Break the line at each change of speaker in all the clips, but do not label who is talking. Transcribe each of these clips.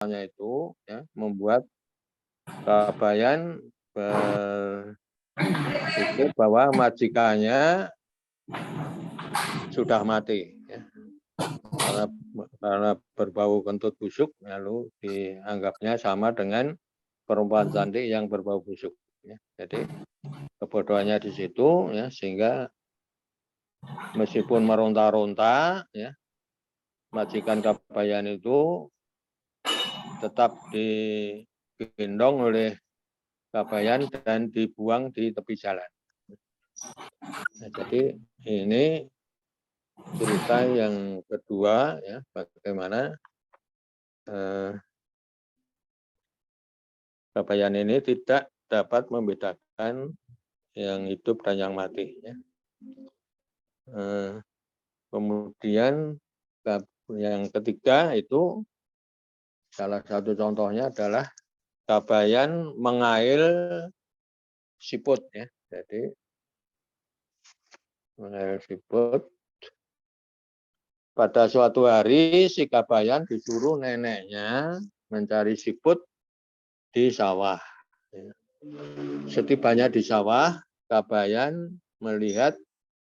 itu ya, membuat Kabayan berpikir bahwa majikannya sudah mati ya. Karena berbau kentut busuk, lalu dianggapnya sama dengan perempuan cantik yang berbau busuk ya. Jadi kebodohannya di situ ya, sehingga meskipun meronta-ronta ya, majikan Kabayan itu tetap digendong oleh Kabayan dan dibuang di tepi jalan. Nah, jadi ini cerita yang kedua ya, bagaimana Kabayan ini tidak dapat membedakan yang hidup dan yang mati ya. Kemudian yang ketiga itu salah satu contohnya adalah Kabayan mengail siput ya. Jadi mengail siput. Pada suatu hari si Kabayan disuruh neneknya mencari siput di sawah. Setibanya di sawah, Kabayan melihat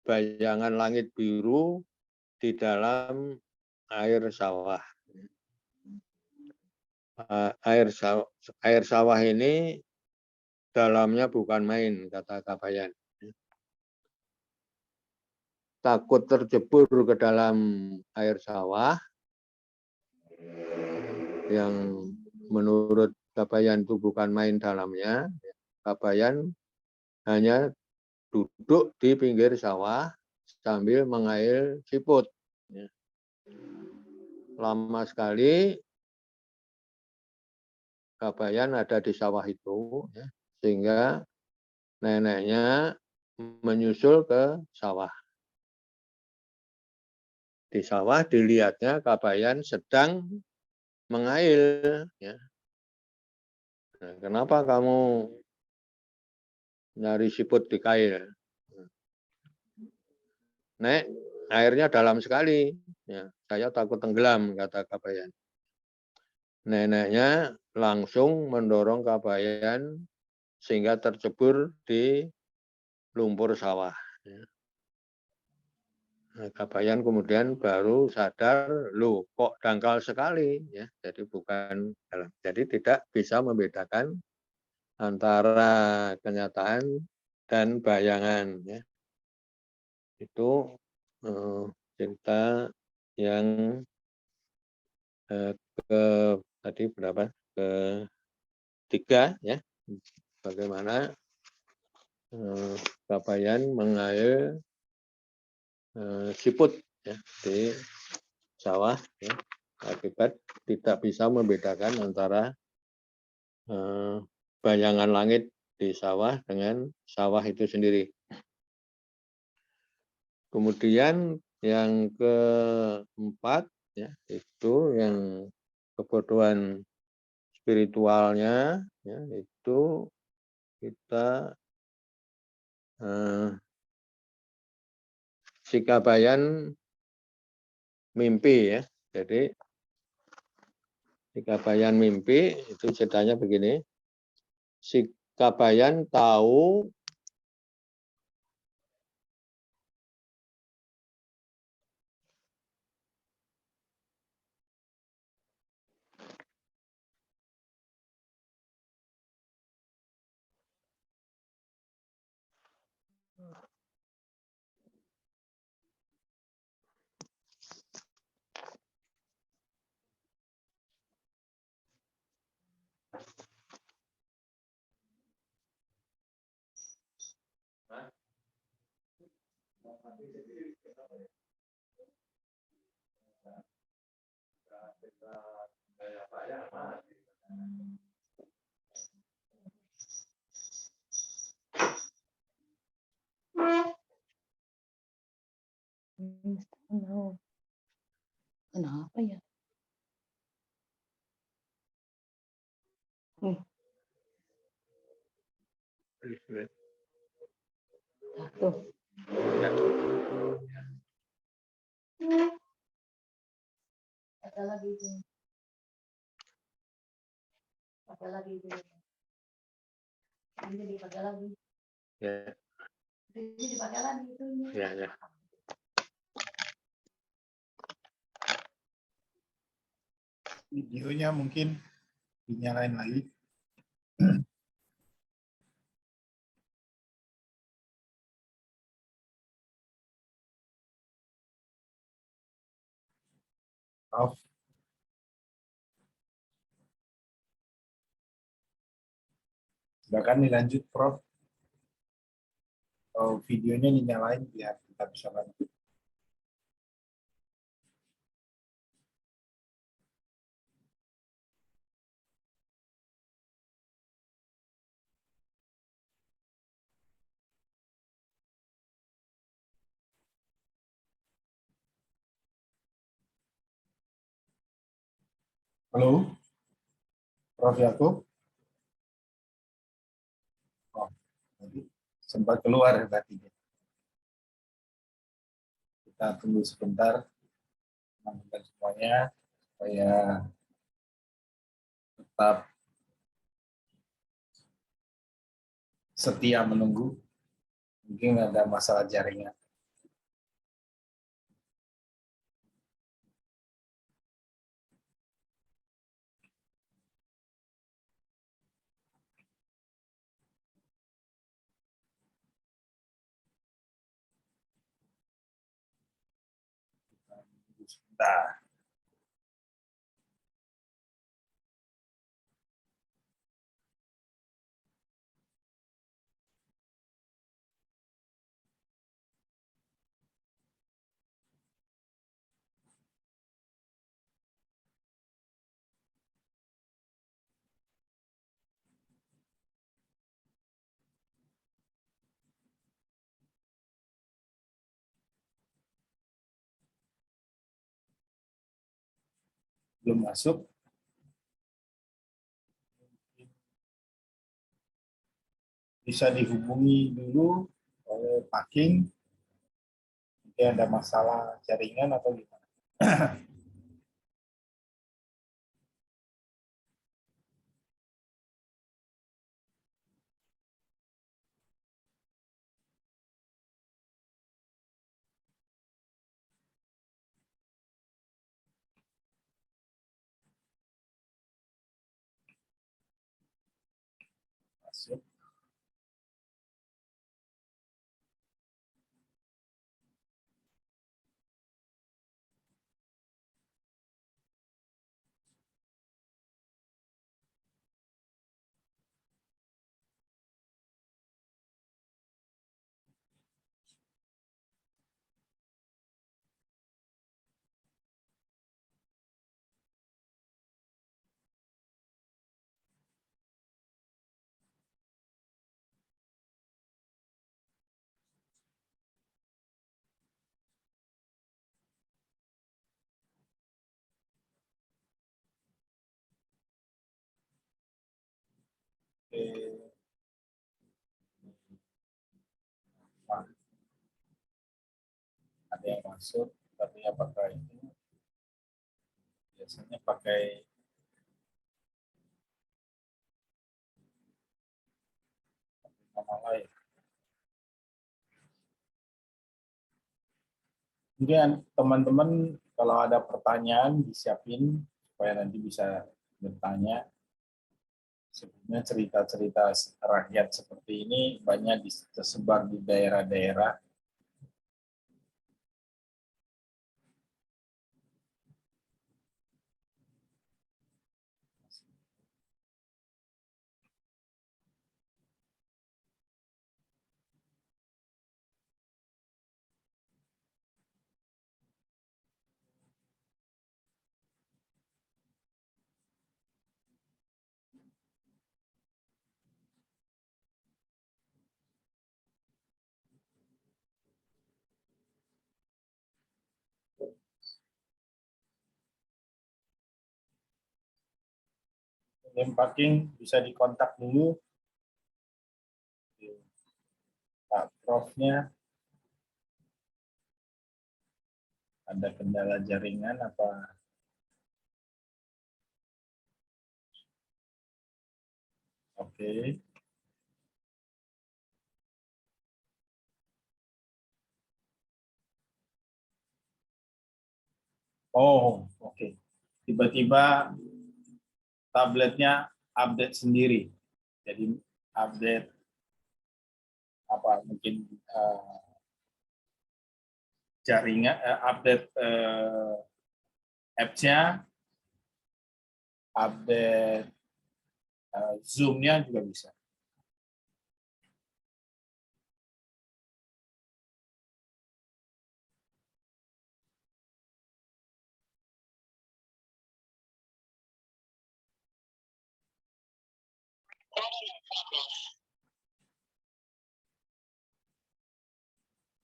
bayangan langit biru di dalam air sawah. Air sawah ini dalamnya bukan main, kata Kabayan. Takut terjebur ke dalam air sawah yang menurut Kabayan itu bukan main dalamnya. Kabayan hanya duduk di pinggir sawah sambil mengail siput. Lama sekali Kabayan ada di sawah itu, ya, sehingga neneknya menyusul ke sawah. Di sawah dilihatnya Kabayan sedang mengail. Ya. Nah, kenapa kamu nyari siput di kail? Nek, airnya dalam sekali. Ya, saya takut tenggelam, kata Kabayan. Neneknya langsung mendorong Kabayan sehingga tercebur di lumpur sawah. Nah, Kabayan kemudian baru sadar, loh kok dangkal sekali, ya. Jadi bukan, jadi tidak bisa membedakan antara kenyataan dan bayangan, ya. Itu cerita yang tadi berapa? Ketiga, ya. Bagaimana Kabayan mengail siput ya, di sawah ya, akibat tidak bisa membedakan antara bayangan langit di sawah dengan sawah itu sendiri. Kemudian yang keempat ya, itu yang kebodohan spiritualnya ya, itu kita si Kabayan mimpi ya. Jadi si Kabayan mimpi itu ceritanya begini. Si Kabayan tahu
Kenapa ya? Tuh. Ada lagi. Pakai lagi itu. Ini dipakai lagi.
Ya.
Ini dipakai lagi itu.
Ya, ya.
Videonya mungkin dinyalain lagi. Prof. Silakan dilanjut, Prof. Oh, videonya dinyalain biar kita bisa lanjut. Halo, Prof. Yakub. Oh, sempat keluar berarti. Kita tunggu sebentar, teman-teman semuanya, supaya tetap setia menunggu. Mungkin ada masalah jaringan. Sebentar. Belum masuk. Bisa dihubungi dulu oleh packing. Mungkin ada masalah jaringan atau gimana. Masuk. Oke. Nah, ada yang masuk, tapi apakah ini biasanya pakai nama lain. Kemudian teman-teman kalau ada pertanyaan disiapin supaya nanti bisa bertanya. Sebenarnya cerita-cerita rakyat seperti ini banyak tersebar di daerah-daerah. Name packing bisa dikontak dulu Pak Prof-nya. Ada kendala jaringan apa Oke. Oh, oke. Tiba-tiba tabletnya update sendiri. Jadi update apa mungkin jaringan, update apps-nya, update Zoom-nya juga bisa.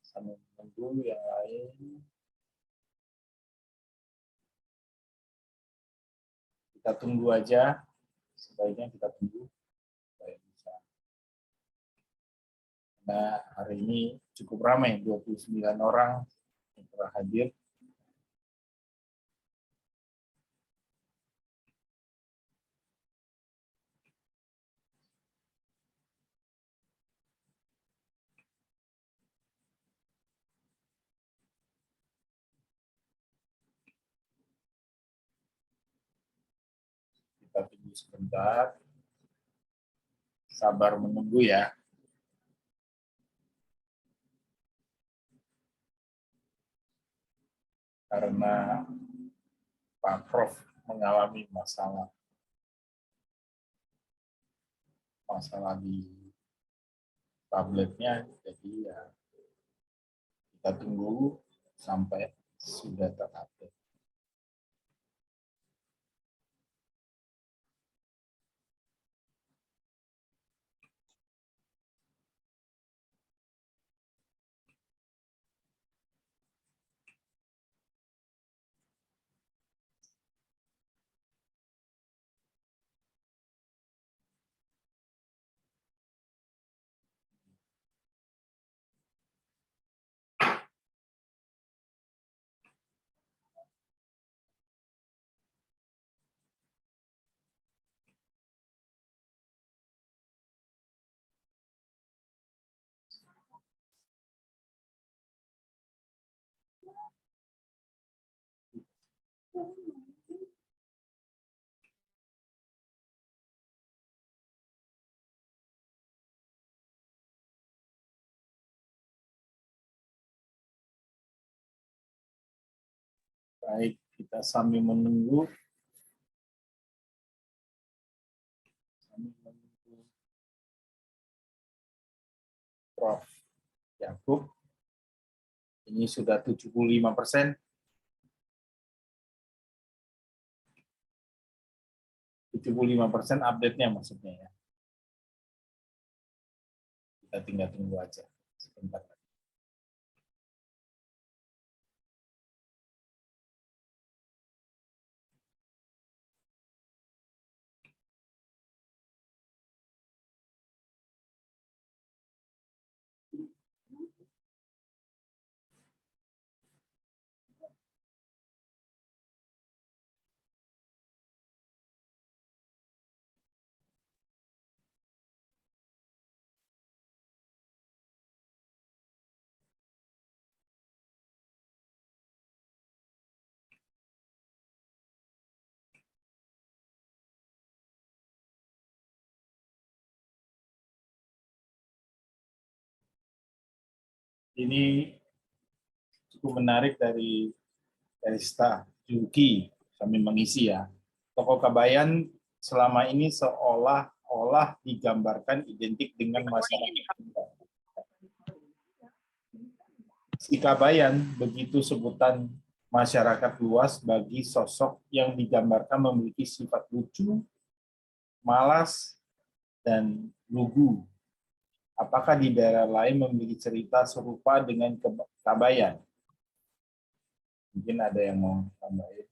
Sambil menunggu yang lain. Kita tunggu aja. Sebaiknya kita tunggu. Supaya bisa. Nah, hari ini cukup ramai, 29 orang yang telah hadir. Kita tunggu sebentar. Sabar menunggu ya. Karena Pak Prof mengalami masalah di tabletnya, jadi ya kita tunggu sampai sudah terupdate. Baik, kita sambil menunggu. Prof. Yakub. Ini sudah 75%. 75% update-nya maksudnya ya. Kita tinggal tunggu aja sebentar. Ini cukup menarik dari staf Juki sambil mengisi ya. Toko Kabayan selama ini seolah-olah digambarkan identik dengan masyarakat. Si Kabayan begitu sebutan masyarakat luas bagi sosok yang digambarkan memiliki sifat lucu, malas, dan lugu. Apakah di daerah lain memiliki cerita serupa dengan Kabayan? Mungkin ada yang mau tambahin.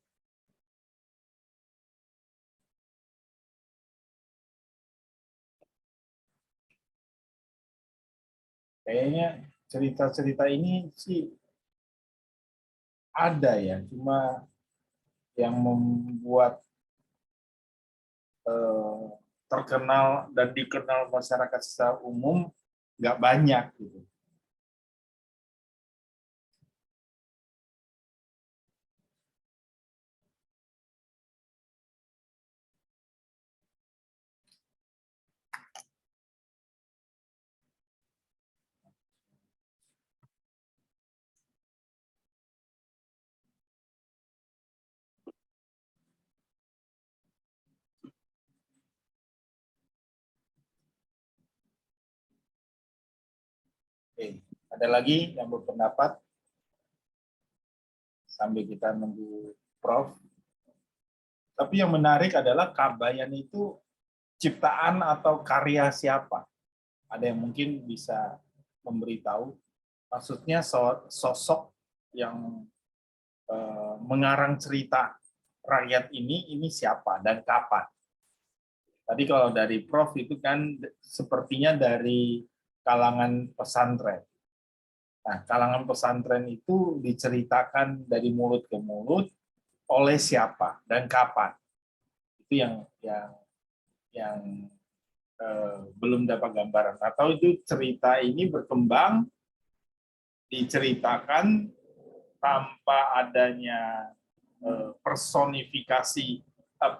Kayaknya cerita-cerita ini sih ada ya, cuma yang membuat terkenal dan dikenal masyarakat secara umum nggak banyak gitu. Oke, ada lagi yang berpendapat? Sambil kita nunggu Prof. Tapi yang menarik adalah Kabayan itu ciptaan atau karya siapa? Ada yang mungkin bisa memberitahu? Maksudnya sosok yang mengarang cerita rakyat ini siapa dan kapan? Tadi kalau dari Prof itu kan sepertinya dari kalangan pesantren. Nah, kalangan pesantren itu diceritakan dari mulut ke mulut oleh siapa dan kapan? Itu yang belum dapat gambaran. Atau itu cerita ini berkembang diceritakan tanpa adanya personifikasi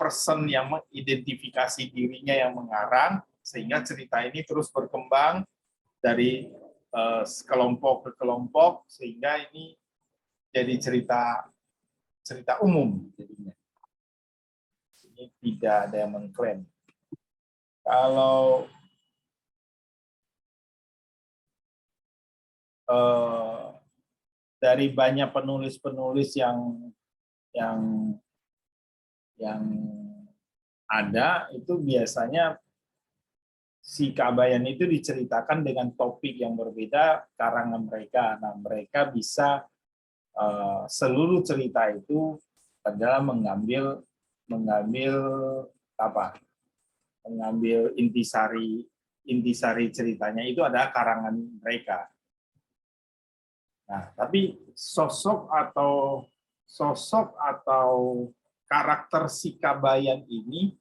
person yang mengidentifikasi dirinya yang mengarang, sehingga cerita ini terus berkembang dari kelompok ke kelompok, sehingga ini jadi cerita umum jadinya. Ini tidak ada yang mengklaim. Kalau dari banyak penulis-penulis yang ada, itu biasanya si Kabayan itu diceritakan dengan topik yang berbeda karangan mereka. Nah, mereka bisa seluruh cerita itu adalah mengambil intisari ceritanya itu adalah karangan mereka. Nah, tapi sosok atau karakter si Kabayan ini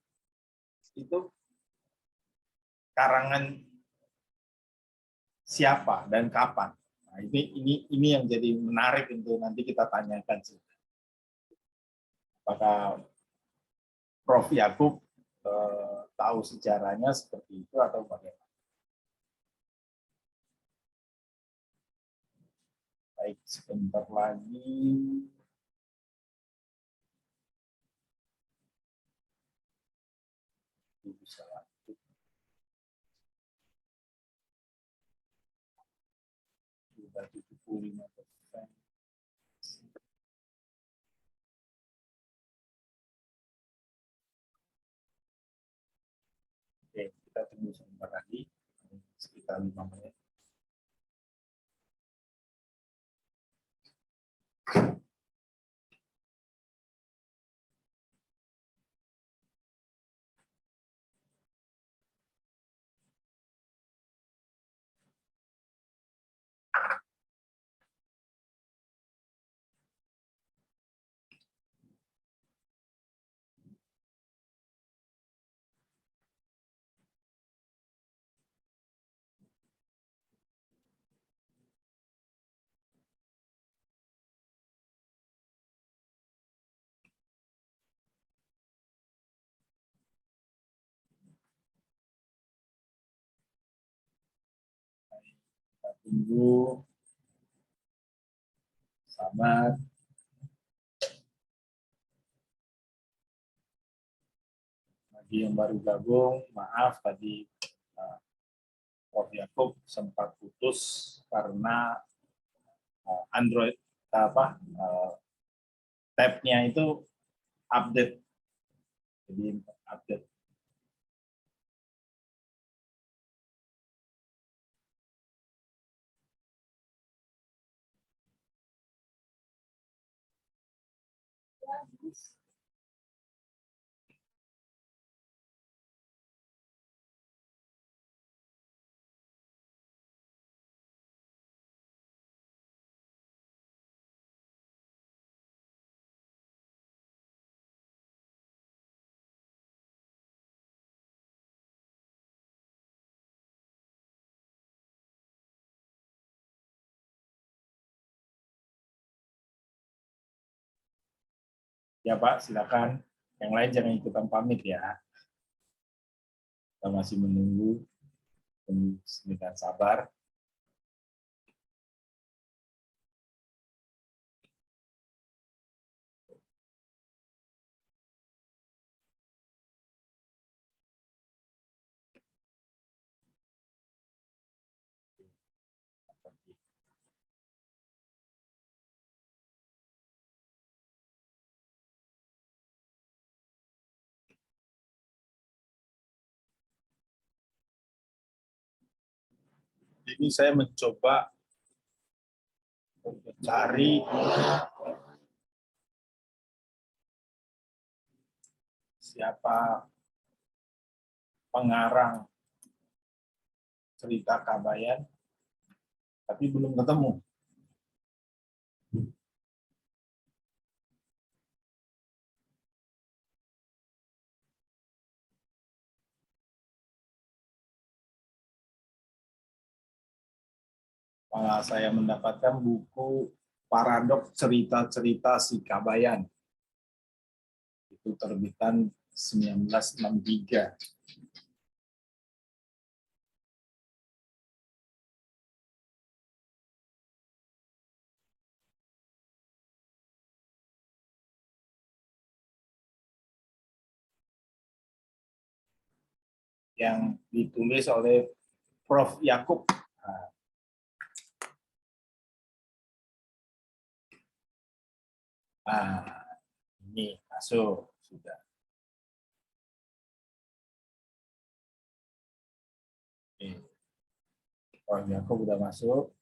itu karangan siapa dan kapan? Nah, ini yang jadi menarik untuk nanti kita tanyakan sih. Apakah Prof. Yakub tahu sejarahnya seperti itu atau bagaimana? Baik, sebentar lagi. Bisa lanjut. Sudah 75%. Oke, kita tunggu sebentar lagi, sekitar 5 menit. Kita tunggu. Sabar. Bagi yang baru gabung, maaf tadi Prof. Yakub sempat putus karena Android tab-nya itu update. Jadi update. Ya Pak, silakan. Yang lain jangan ikutan pamit ya. Kita masih menunggu dengan sabar. Jadi saya mencoba mencari siapa pengarang cerita Kabayan, tapi belum ketemu. Malah saya mendapatkan buku Paradok Cerita-Cerita Si Kabayan. Itu terbitan 1963. Yang ditulis oleh Prof. Yakub. Nah, ini masuk sudah. Prof. Yakub sudah masuk.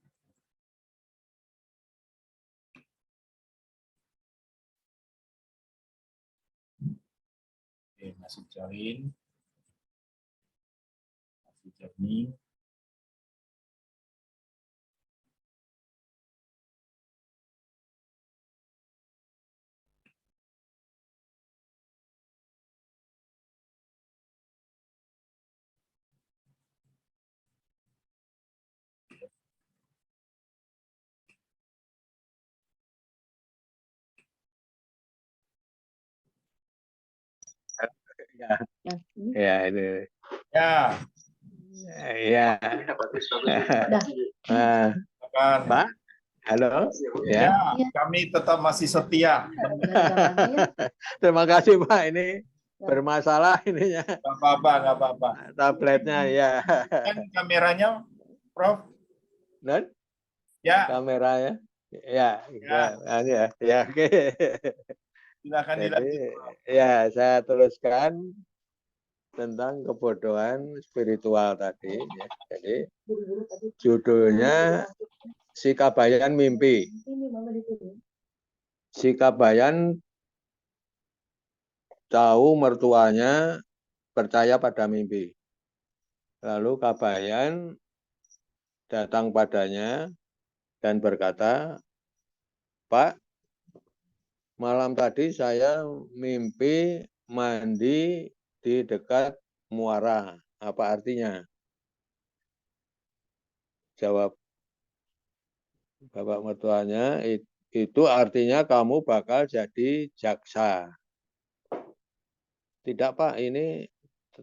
Oke, masih join. Masih joining.
Ya ini.
Ya.
Ya. Pak, halo.
Ya, kami tetap masih setia.
Terima kasih Pak, ini bermasalah ininya.
Nggak apa-apa, nggak apa-apa.
Tabletnya ya.
Kan kameranya, Prof?
Dan
Ya.
kameranya, ya,
Ya.
ya, oke.
Silakan
Jadi,
dilanjut.
ya saya teruskan tentang kebodohan spiritual tadi. Ya. Jadi judulnya Si Kabayan Mimpi. Si Kabayan tahu mertuanya percaya pada mimpi. Lalu Kabayan datang padanya dan berkata, Pak, malam tadi saya mimpi mandi di dekat muara. Apa artinya? Jawab bapak mertuanya, itu artinya kamu bakal jadi jaksa. Tidak Pak, ini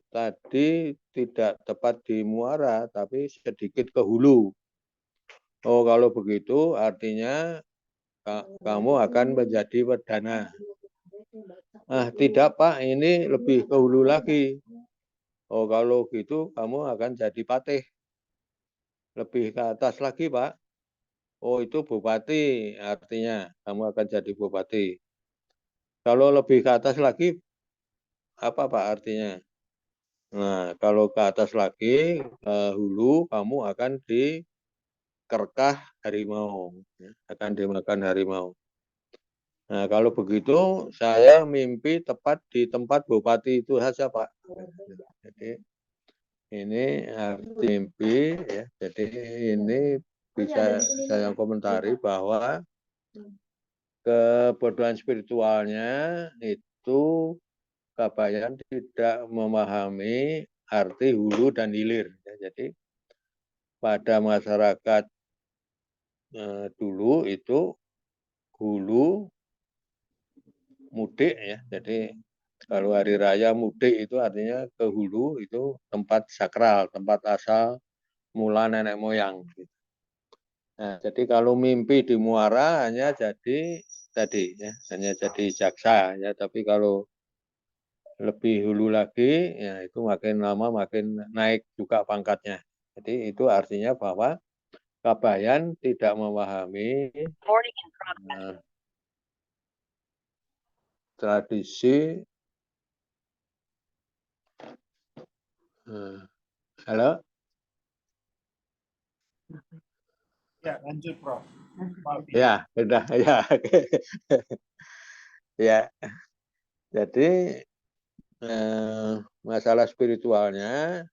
tadi tidak tepat di muara, tapi sedikit ke hulu. Oh, kalau begitu artinya kamu akan menjadi perdana. Ah, tidak Pak, ini lebih ke hulu lagi. Oh, kalau gitu kamu akan jadi patih. Lebih ke atas lagi Pak. Oh, itu bupati artinya kamu akan jadi bupati. Kalau lebih ke atas lagi, apa Pak artinya? Nah, kalau ke atas lagi, ke hulu, kamu akan dikerkah harimau. Akan dimakan harimau. Nah, kalau begitu, saya mimpi tepat di tempat bupati itu saja, Pak. Jadi, ini arti mimpi, ya. Jadi, ini bisa saya komentari bahwa kebodohan spiritualnya itu Kabayan tidak memahami arti hulu dan hilir. Jadi pada masyarakat dulu itu hulu mudik ya. Jadi kalau hari raya mudik itu artinya ke hulu, itu tempat sakral, tempat asal mula nenek moyang. Nah, jadi kalau mimpi di muara hanya jadi tadi ya, hanya jadi jaksa ya. Tapi kalau lebih hulu lagi, ya itu makin lama makin naik juga pangkatnya. Jadi itu artinya bahwa Kabayan tidak memahami tradisi. Halo?
Ya, lanjut, Prof. Maaf,
Ya, sudah ya. Ya, jadi masalah spiritualnya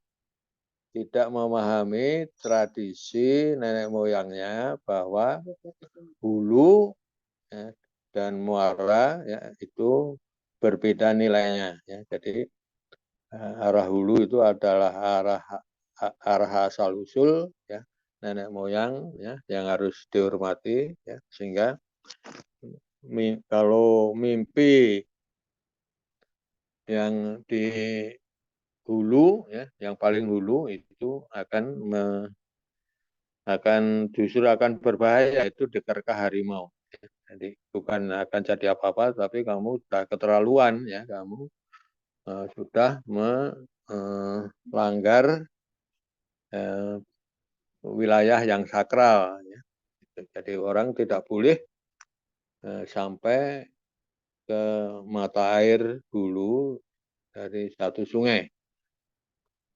tidak memahami tradisi nenek moyangnya bahwa hulu ya, dan muara ya itu berbeda nilainya ya. Jadi arah hulu itu adalah arah asal usul ya nenek moyang ya yang harus dihormati ya, sehingga kalau mimpi yang di hulu ya, yang paling hulu itu justru akan berbahaya, itu dikerkah harimau. Jadi bukan akan jadi apa-apa, tapi kamu sudah keterlaluan ya, kamu sudah melanggar wilayah yang sakral. Ya. Jadi orang tidak boleh sampai ke mata air hulu dari satu sungai.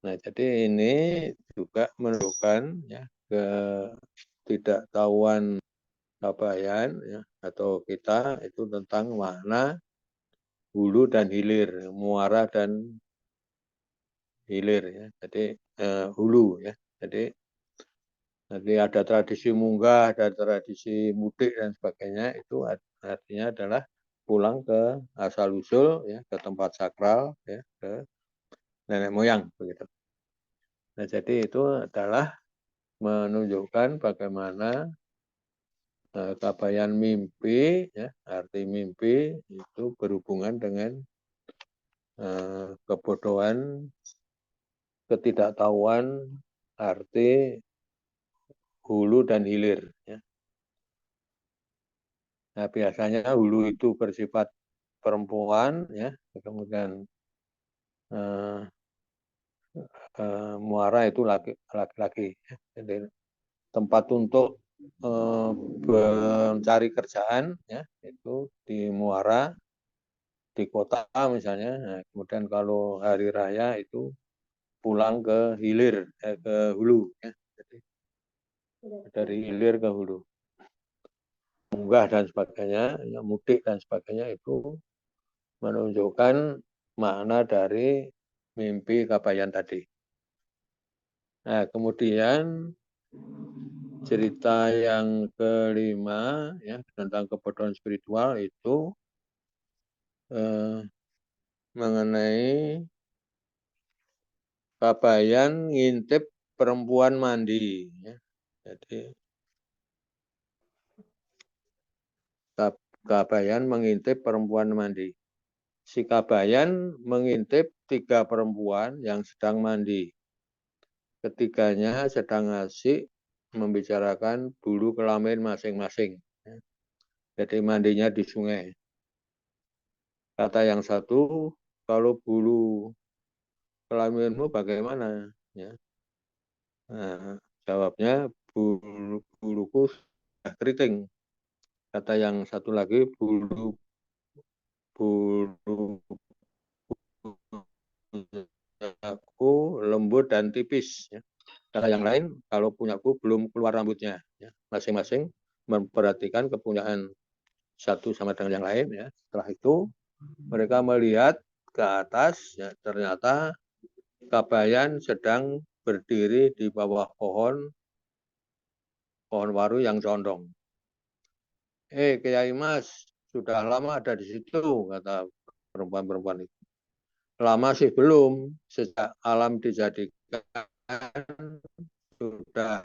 Nah, jadi ini juga menunjukkan ya ketidaktahuan Kabayan ya, atau kita itu tentang makna hulu dan hilir, muara dan hilir ya. Jadi hulu ya. Jadi ada tradisi munggah, ada tradisi mudik dan sebagainya, itu artinya adalah pulang ke asal usul ya, ke tempat sakral ya, ke nenek moyang begitu. Nah, jadi itu adalah menunjukkan bagaimana Kabayan mimpi ya, arti mimpi itu berhubungan dengan kebodohan, ketidaktahuan arti hulu dan hilir ya. Nah, biasanya hulu itu bersifat perempuan ya, kemudian muara itu laki-laki ya. Jadi tempat untuk mencari kerjaan ya itu di muara, di kota misalnya. Nah, kemudian kalau hari raya itu pulang ke hilir, ke hulu ya. Jadi dari hilir ke hulu, munggah dan sebagainya, ya, mudik dan sebagainya, itu menunjukkan makna dari mimpi Kabayan tadi. Nah, kemudian cerita yang kelima ya tentang kebodohan spiritual itu mengenai Kabayan ngintip perempuan mandi. Ya. Jadi Kabayan mengintip perempuan mandi. Si Kabayan mengintip 3 perempuan yang sedang mandi. Ketiganya sedang asik membicarakan bulu kelamin masing-masing. Jadi mandinya di sungai. Kata yang satu, kalau bulu kelaminmu bagaimana? Ya. Nah, jawabnya buluku sudah keriting. Kata yang satu lagi, bulu aku lembut dan tipis. Ya. Kata yang lain, kalau punyaku belum keluar rambutnya. Ya. Masing-masing memperhatikan kepunyaan satu sama dengan yang lain. Ya. Setelah itu mereka melihat ke atas, ya, ternyata Kabayan sedang berdiri di bawah pohon waru yang condong. Kiai Mas, sudah lama ada di situ, kata perempuan-perempuan itu. Lama sih belum, sejak alam dijadikan sudah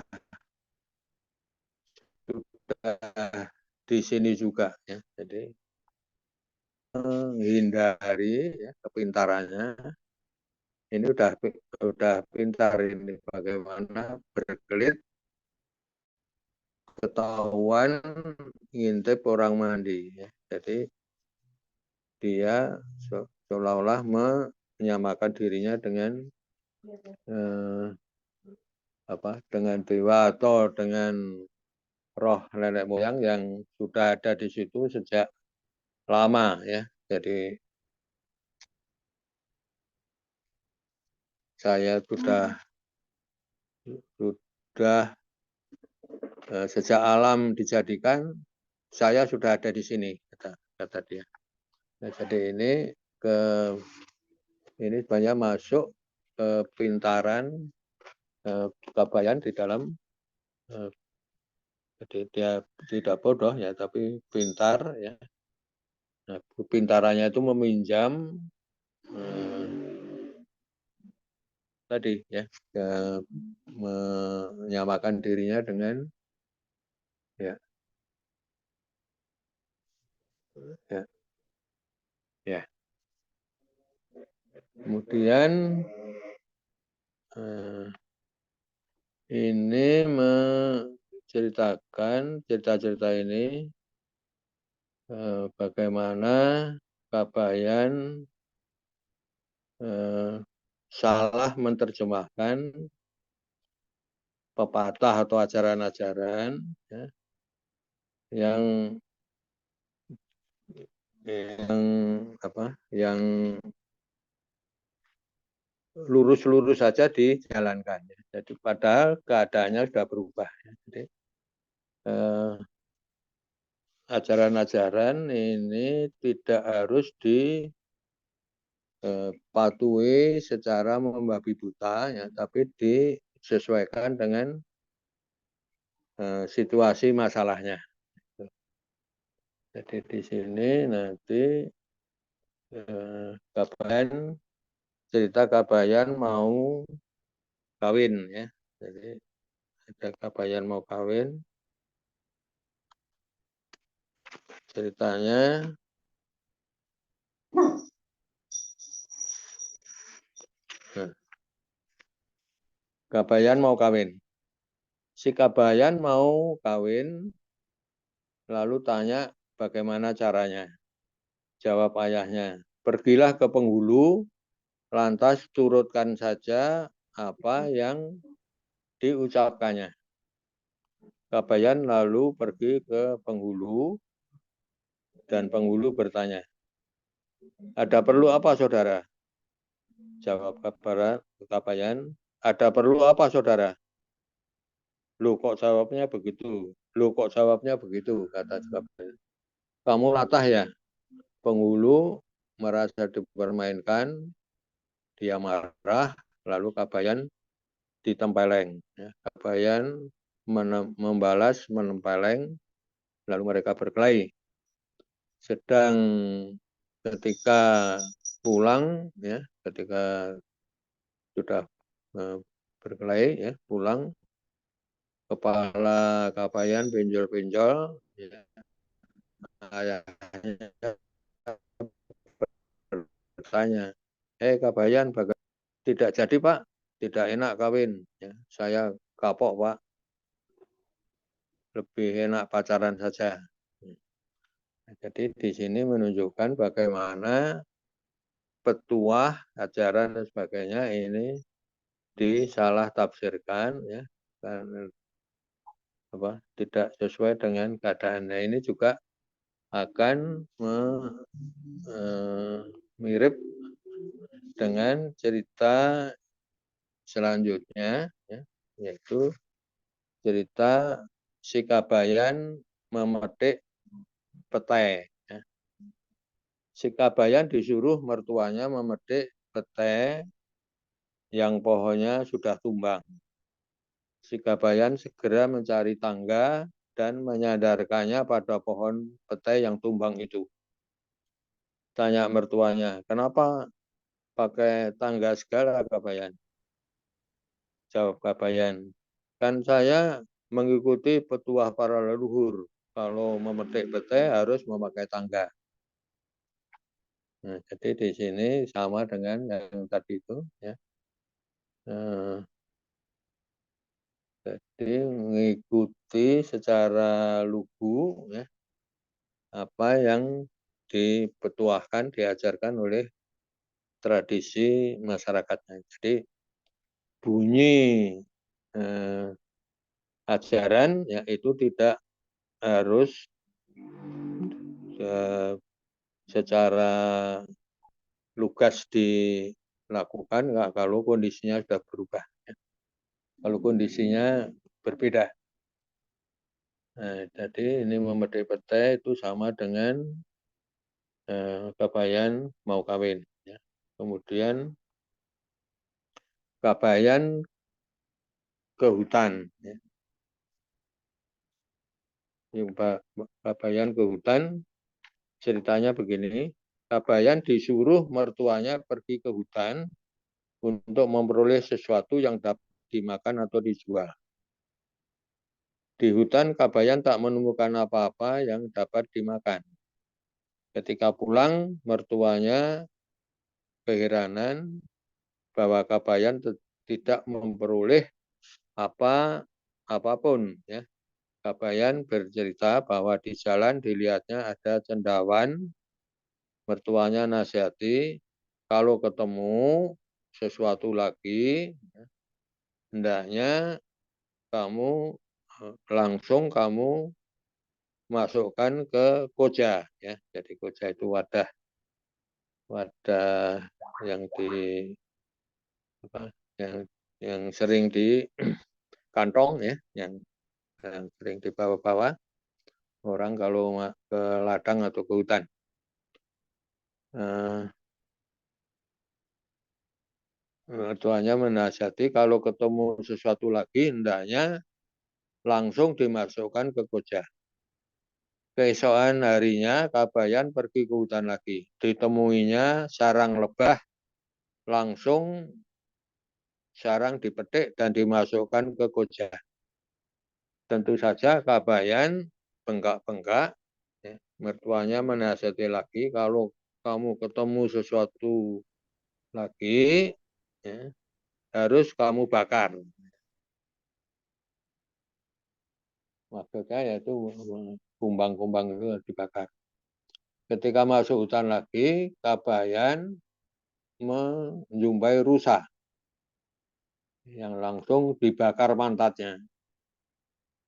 di sini juga ya. Jadi menghindari ya, kepintarannya. Ini udah pintar ini, bagaimana berkelit ketahuan ngintip orang mandi ya. Jadi dia seolah-olah menyamakan dirinya dengan dengan dewa atau dengan roh nenek moyang yang sudah ada di situ sejak lama ya. Jadi saya sudah sejak alam dijadikan, saya sudah ada di sini, kata dia. Nah, jadi ini banyak masuk kepintaran Kabayan di dalam, jadi dia tidak bodoh ya, tapi pintar ya. Nah, kepintarannya itu meminjam tadi ya, menyamakan dirinya dengan ya ya. Kemudian ini menceritakan cerita-cerita ini bagaimana Kabayan salah menerjemahkan pepatah atau ajaran-ajaran ya, yang lurus-lurus saja dijalankan. Jadi padahal keadaannya sudah berubah. Jadi ajaran-ajaran ini tidak harus dipatuhi secara membabi buta, ya, tapi disesuaikan dengan situasi masalahnya. Jadi di sini nanti cerita Kabayan mau kawin ya. Jadi ada Kabayan mau kawin. Ceritanya Kabayan mau kawin. Si Kabayan mau kawin, lalu tanya bagaimana caranya. Jawab ayahnya, pergilah ke penghulu, lantas turutkan saja apa yang diucapkannya. Kabayan lalu pergi ke penghulu, dan penghulu bertanya, ada perlu apa saudara? Jawab Kabayan, ada perlu apa saudara? Loh kok jawabnya begitu? Loh kok jawabnya begitu? Kata Kabayan. Kamu latah ya? Penghulu merasa dipermainkan, dia marah, lalu Kabayan ditempeleng. Kabayan membalas menempeleng, lalu mereka berkelahi. Sedang ketika pulang, ya, ketika sudah berkelahi, ya, pulang, kepala Kabayan benjol-benjol, ya, ayahnya bertanya, Kabayan, tidak jadi Pak, tidak enak kawin, ya, saya kapok Pak, lebih enak pacaran saja. Jadi di sini menunjukkan bagaimana petuah, ajaran dan sebagainya ini disalah tafsirkan ya, karena tidak sesuai dengan keadaannya. Ini juga akan mirip dengan cerita selanjutnya, ya, yaitu cerita si Kabayan memetik petai. Ya. Si Kabayan disuruh mertuanya memetik petai yang pohonnya sudah tumbang. Si Kabayan segera mencari tangga dan menyadarkannya pada pohon petai yang tumbang itu. Tanya mertuanya, kenapa pakai tangga segala Kabayan? Jawab Kabayan, kan saya mengikuti petuah para leluhur. Kalau memetik petai harus memakai tangga. Nah, jadi di sini sama dengan yang tadi itu, ya. Jadi mengikuti secara lugu, ya, apa yang dipetuahkan, diajarkan oleh tradisi masyarakatnya. Jadi bunyi ajaran ya itu tidak harus secara lugas dilakukan kalau kondisinya sudah berubah. Kalau kondisinya berbeda. Nah, jadi ini memetik petai itu sama dengan Kabayan mau kawin. Ya. Kemudian Kabayan ke hutan. Ya. Kabayan ke hutan, ceritanya begini. Kabayan disuruh mertuanya pergi ke hutan untuk memperoleh sesuatu yang dapat dimakan atau dijual. Di hutan, Kabayan tak menemukan apa-apa yang dapat dimakan. Ketika pulang, mertuanya keheranan bahwa Kabayan tidak memperoleh apapun. Ya. Kabayan bercerita bahwa di jalan dilihatnya ada cendawan, mertuanya nasihati, kalau ketemu sesuatu lagi, hendaknya langsung kamu masukkan ke koja, ya. Jadi koja itu wadah yang di apa, yang sering di kantong, ya, yang sering dibawa-bawa orang kalau ke ladang atau ke hutan. Tuanya menasihati kalau ketemu sesuatu lagi hendaknya langsung dimasukkan ke koja. Keesokan harinya Kabayan pergi ke hutan lagi. Ditemuinya sarang lebah, langsung sarang dipetik dan dimasukkan ke koja. Tentu saja Kabayan bengkak-bengkak. Ya. Mertuanya menasihati lagi, kalau kamu ketemu sesuatu lagi, ya, harus kamu bakar. Maksudnya yaitu kumbang-kumbang itu dibakar. Ketika masuk hutan lagi, Kabayan menjumpai rusa yang langsung dibakar pantatnya.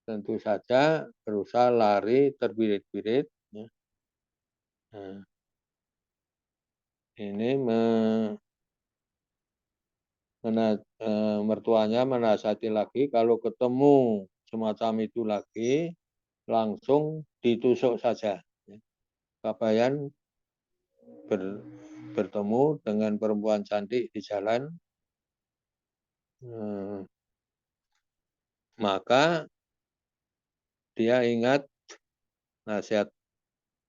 Tentu saja rusa lari terbirit-birit. Ya. Nah, ini mertuanya menasihati lagi, kalau ketemu semacam itu lagi, langsung ditusuk saja. Kabayan bertemu dengan perempuan cantik di jalan, maka dia ingat nasihat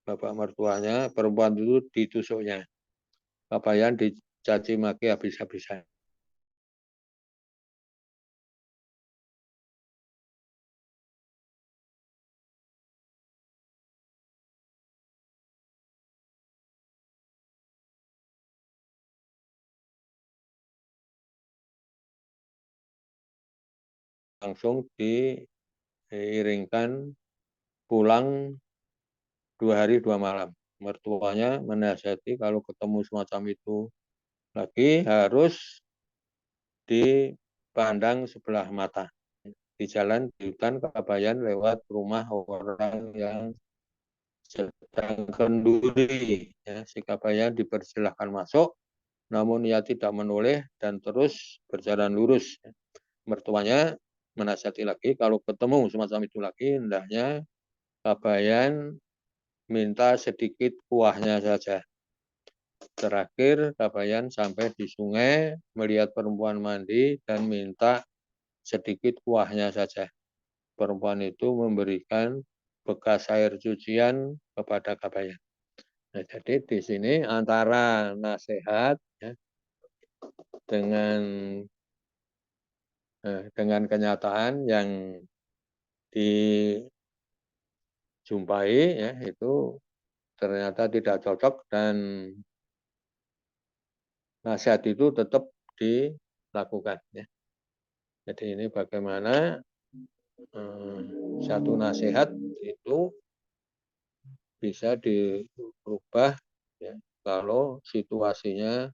bapak mertuanya, perempuan itu ditusuknya. Kabayan dicaci maki habis-habisan. Langsung diiringkan pulang 2 hari 2 malam. Mertuanya menasihati kalau ketemu semacam itu lagi harus dipandang sebelah mata. Di jalan di hutan Kabayan lewat rumah orang yang sedang kenduri. Ya, si Kabayan dipersilahkan masuk, namun ia tidak menoleh dan terus berjalan lurus. Mertuanya menasihati lagi, kalau ketemu semacam itu lagi, hendaknya Kabayan minta sedikit kuahnya saja. Terakhir, Kabayan sampai di sungai, melihat perempuan mandi, dan minta sedikit kuahnya saja. Perempuan itu memberikan bekas air cucian kepada Kabayan. Nah, jadi di sini antara nasihat, ya, dengan kenyataan yang dijumpai, ya, itu ternyata tidak cocok dan nasihat itu tetap dilakukan. Ya. Jadi ini bagaimana satu nasihat itu bisa dirubah ya, kalau situasinya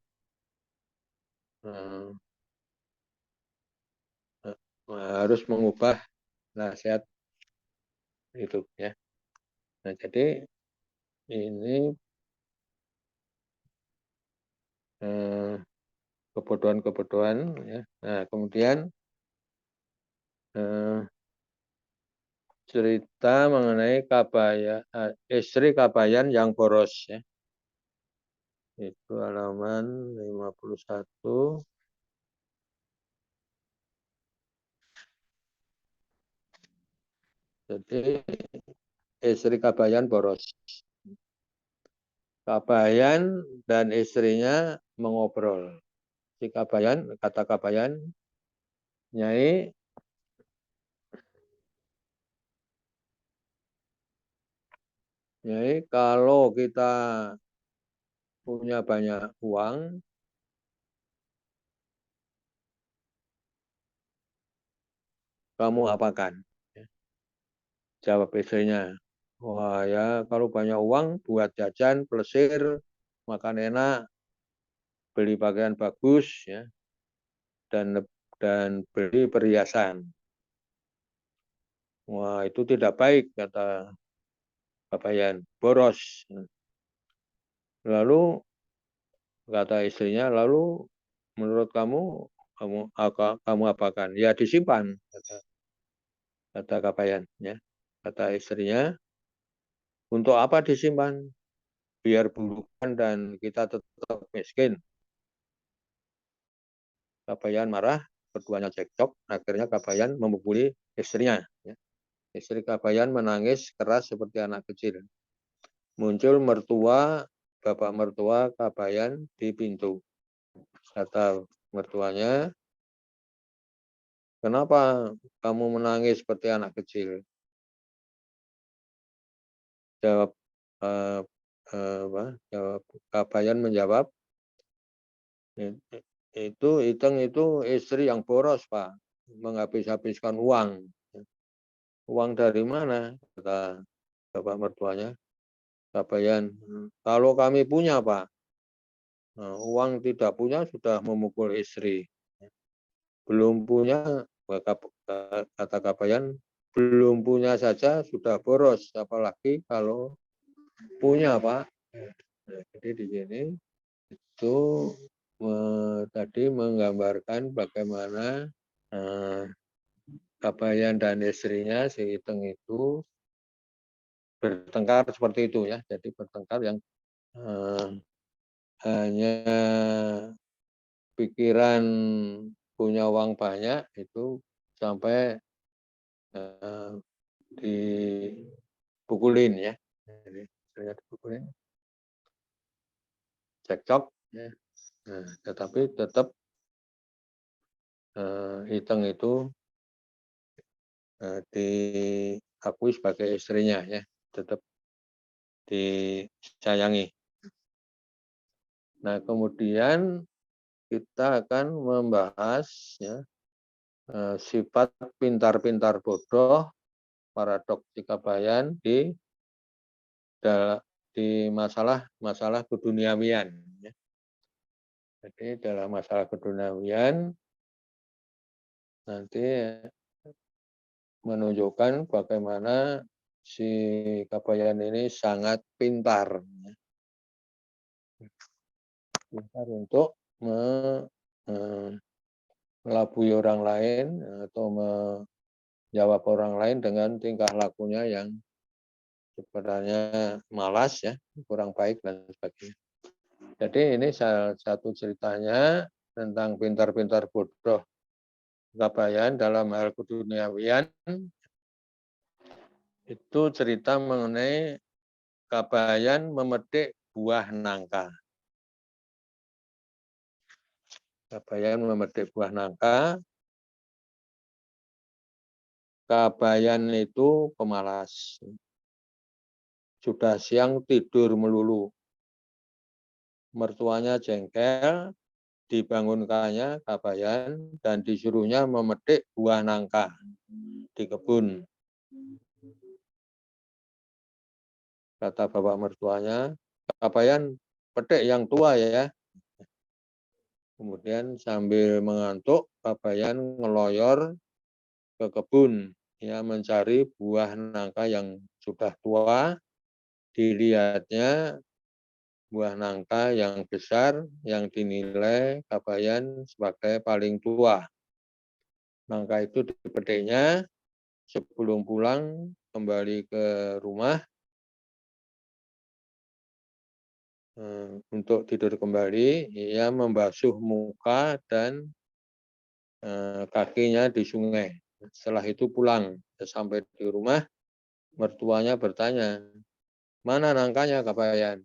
harus mengubah nasihat itu ya. Nah, jadi ini kebodohan-kebodohan ya. Nah, kemudian cerita mengenai istri Kabayan yang boros ya. Itu halaman 51. Jadi istri Kabayan boros. Kabayan dan istrinya mengobrol. Si Kabayan, kata Kabayan, Nyai, kalau kita punya banyak uang, kamu apakan? Jawab istrinya, wah ya kalau banyak uang buat jajan, plesir, makan enak, beli pakaian bagus, ya, dan beli perhiasan. Wah itu tidak baik, kata Kabayan, boros. Lalu kata istrinya, lalu menurut kamu apakan? Ya disimpan, kata Kabayan. Ya. Kata istrinya, untuk apa disimpan? Biar burukan dan kita tetap miskin. Kabayan marah, keduanya cekcok, akhirnya Kabayan memukuli istrinya. Ya. Istri Kabayan menangis keras seperti anak kecil. Muncul bapak mertua Kabayan di pintu. Kata mertuanya, kenapa kamu menangis seperti anak kecil? Jawab Kabayan menjawab, Iteng itu istri yang boros, Pak, menghabis-habiskan uang. Uang dari mana? Kata bapak mertuanya. Kabayan, kalau kami punya, Pak. Nah, uang tidak punya sudah memukul istri. Belum punya, kata Kabayan, belum punya saja sudah boros, apalagi kalau punya, Pak. Jadi di sini itu tadi menggambarkan bagaimana Kabayan dan istrinya si Iteng itu bertengkar seperti itu ya. Jadi bertengkar yang hanya pikiran punya uang banyak itu sampai dipukulin ya. Jadi dipukulin, cekcok ya. Nah, tetapi tetap Iteng itu diakui sebagai istrinya ya, tetap disayangi. Nah, kemudian kita akan membahas ya, sifat pintar-pintar bodoh paradoks Kabayan di masalah keduniawian. Ya. Jadi dalam masalah keduniawian nanti menunjukkan bagaimana si Kabayan ini sangat pintar. Ya. Pintar untuk melabui orang lain atau menjawab orang lain dengan tingkah lakunya yang sebenarnya malas ya, kurang baik dan sebagainya. Jadi ini salah satu ceritanya tentang pintar-pintar bodoh Kabayan dalam hal keduniawian. Itu cerita mengenai Kabayan memetik buah nangka. Kabayan memetik buah nangka. Kabayan itu pemalas. Sudah siang tidur melulu. Mertuanya jengkel, dibangunkannya Kabayan dan disuruhnya memetik buah nangka di kebun. Kata bapak mertuanya, Kabayan petik yang tua ya. Kemudian sambil mengantuk, Kabayan ngeloyor ke kebun. Ya, mencari buah nangka yang sudah tua. Dilihatnya buah nangka yang besar yang dinilai Kabayan sebagai paling tua. Nangka itu dipetiknya, sebelum pulang kembali ke rumah untuk tidur kembali, ia membasuh muka dan kakinya di sungai. Setelah itu pulang, sampai di rumah, mertuanya bertanya, mana nangkanya Kabayan?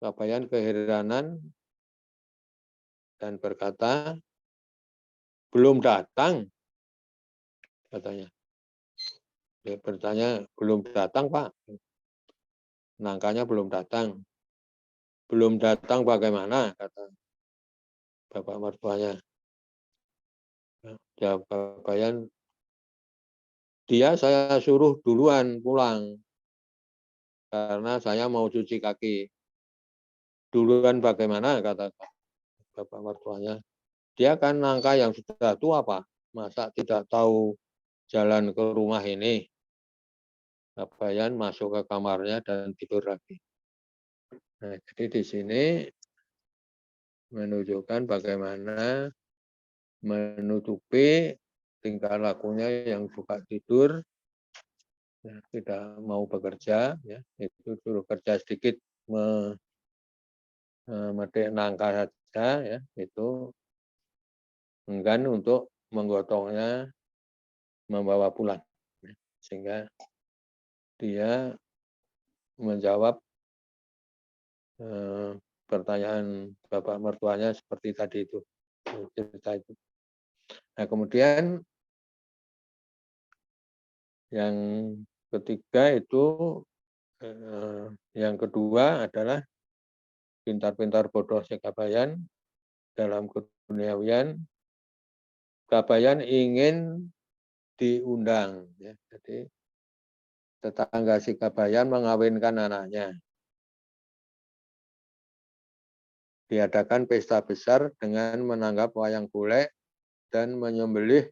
Kabayan keheranan dan berkata, belum datang, katanya. Dia bertanya, belum datang Pak? Nangkanya belum datang. Belum datang bagaimana? Kata bapak mertuanya. Jawab Kabayan, dia saya suruh duluan pulang karena saya mau cuci kaki. Duluan bagaimana? Kata bapak mertuanya. Dia kan nangka yang sudah tua Pak. Masa tidak tahu jalan ke rumah ini? Kabayan masuk ke kamarnya dan tidur lagi. Nah, jadi di sini menunjukkan bagaimana menutupi tingkah lakunya yang suka tidur, ya, tidak mau bekerja, ya, itu suruh kerja sedikit memetik nangka saja, ya, itu enggan untuk menggotongnya, membawa pulang, ya, sehingga dia menjawab pertanyaan bapak mertuanya seperti tadi itu cerita itu. Nah, kemudian yang ketiga itu yang kedua adalah pintar-pintar bodoh si Kabayan dalam keduniawian. Kabayan ingin diundang, ya. Jadi tetangga si Kabayan mengawinkan anaknya. Diadakan pesta besar dengan menanggap wayang golek dan menyembelih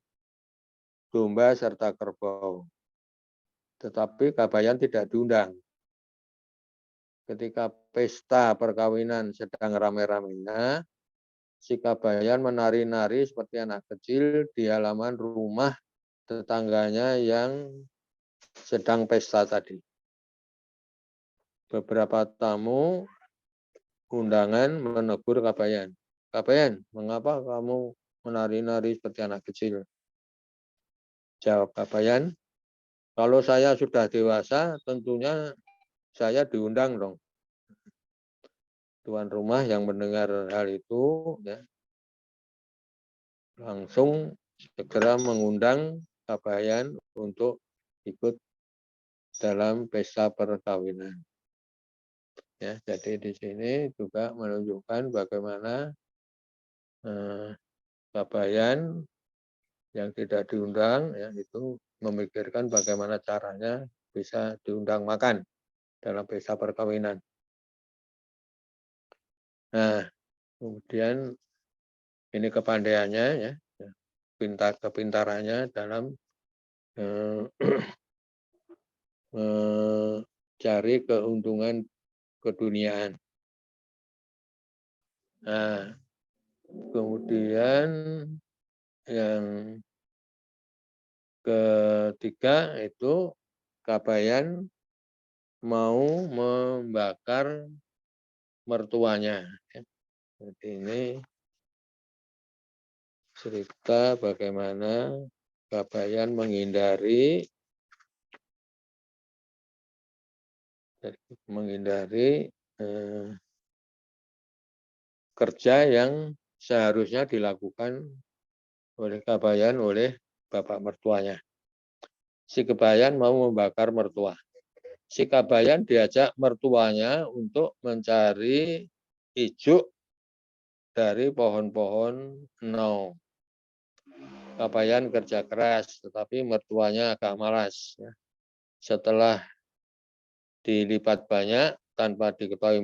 domba serta kerbau. Tetapi Kabayan tidak diundang. Ketika pesta perkawinan sedang rame-ramenya, si Kabayan menari-nari seperti anak kecil di halaman rumah tetangganya yang sedang pesta tadi. Beberapa tamu undangan menegur Kabayan. Kabayan, mengapa kamu menari-nari seperti anak kecil? Jawab Kabayan, kalau saya sudah dewasa, tentunya saya diundang dong. Tuan rumah yang mendengar hal itu, ya, langsung segera mengundang Kabayan untuk ikut dalam pesta perkawinan. Ya, jadi di sini juga menunjukkan bagaimana Kabayan yang tidak diundang, ya, itu memikirkan bagaimana caranya bisa diundang makan dalam pesta perkawinan. Nah, kemudian ini kepandaiannya, ya, kepintarannya dalam mencari keuntungan keduniaan. Nah, kemudian yang ketiga itu Kabayan mau membakar mertuanya. Jadi ini cerita bagaimana Kabayan menghindari kerja yang seharusnya dilakukan oleh Kabayan oleh bapak mertuanya. Si Kabayan mau membakar mertua. Si Kabayan diajak mertuanya untuk mencari ijuk dari pohon-pohon no. Kabayan kerja keras, tetapi mertuanya agak malas. Setelah dilipat banyak, tanpa diketahui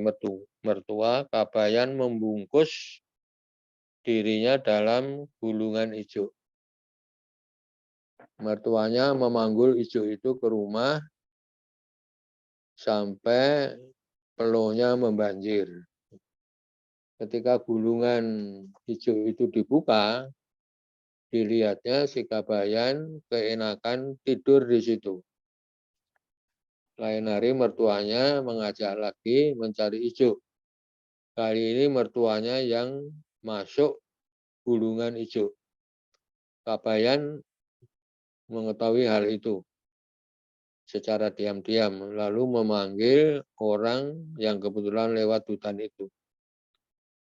mertua, Kabayan membungkus dirinya dalam gulungan ijuk. Mertuanya memanggul ijuk itu ke rumah sampai peluhnya membanjir. Ketika gulungan ijuk itu dibuka, dilihatnya si Kabayan keenakan tidur di situ. Lain hari mertuanya mengajak lagi mencari ijuk. Kali ini mertuanya yang masuk gulungan ijuk. Kabayan mengetahui hal itu secara diam-diam, lalu memanggil orang yang kebetulan lewat hutan itu.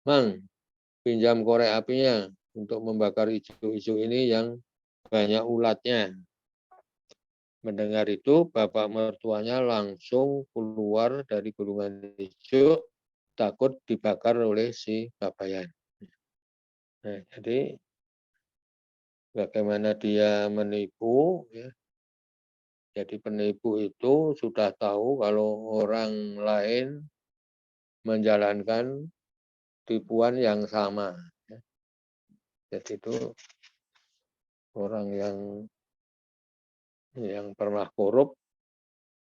Mang, pinjam korek apinya untuk membakar ijuk-ijuk ini yang banyak ulatnya. Mendengar itu, bapak mertuanya langsung keluar dari gulungan ijuk, takut dibakar oleh si Kabayan. Nah, jadi bagaimana dia menipu, ya. Jadi penipu itu sudah tahu kalau orang lain menjalankan tipuan yang sama. Jadi itu orang yang pernah korup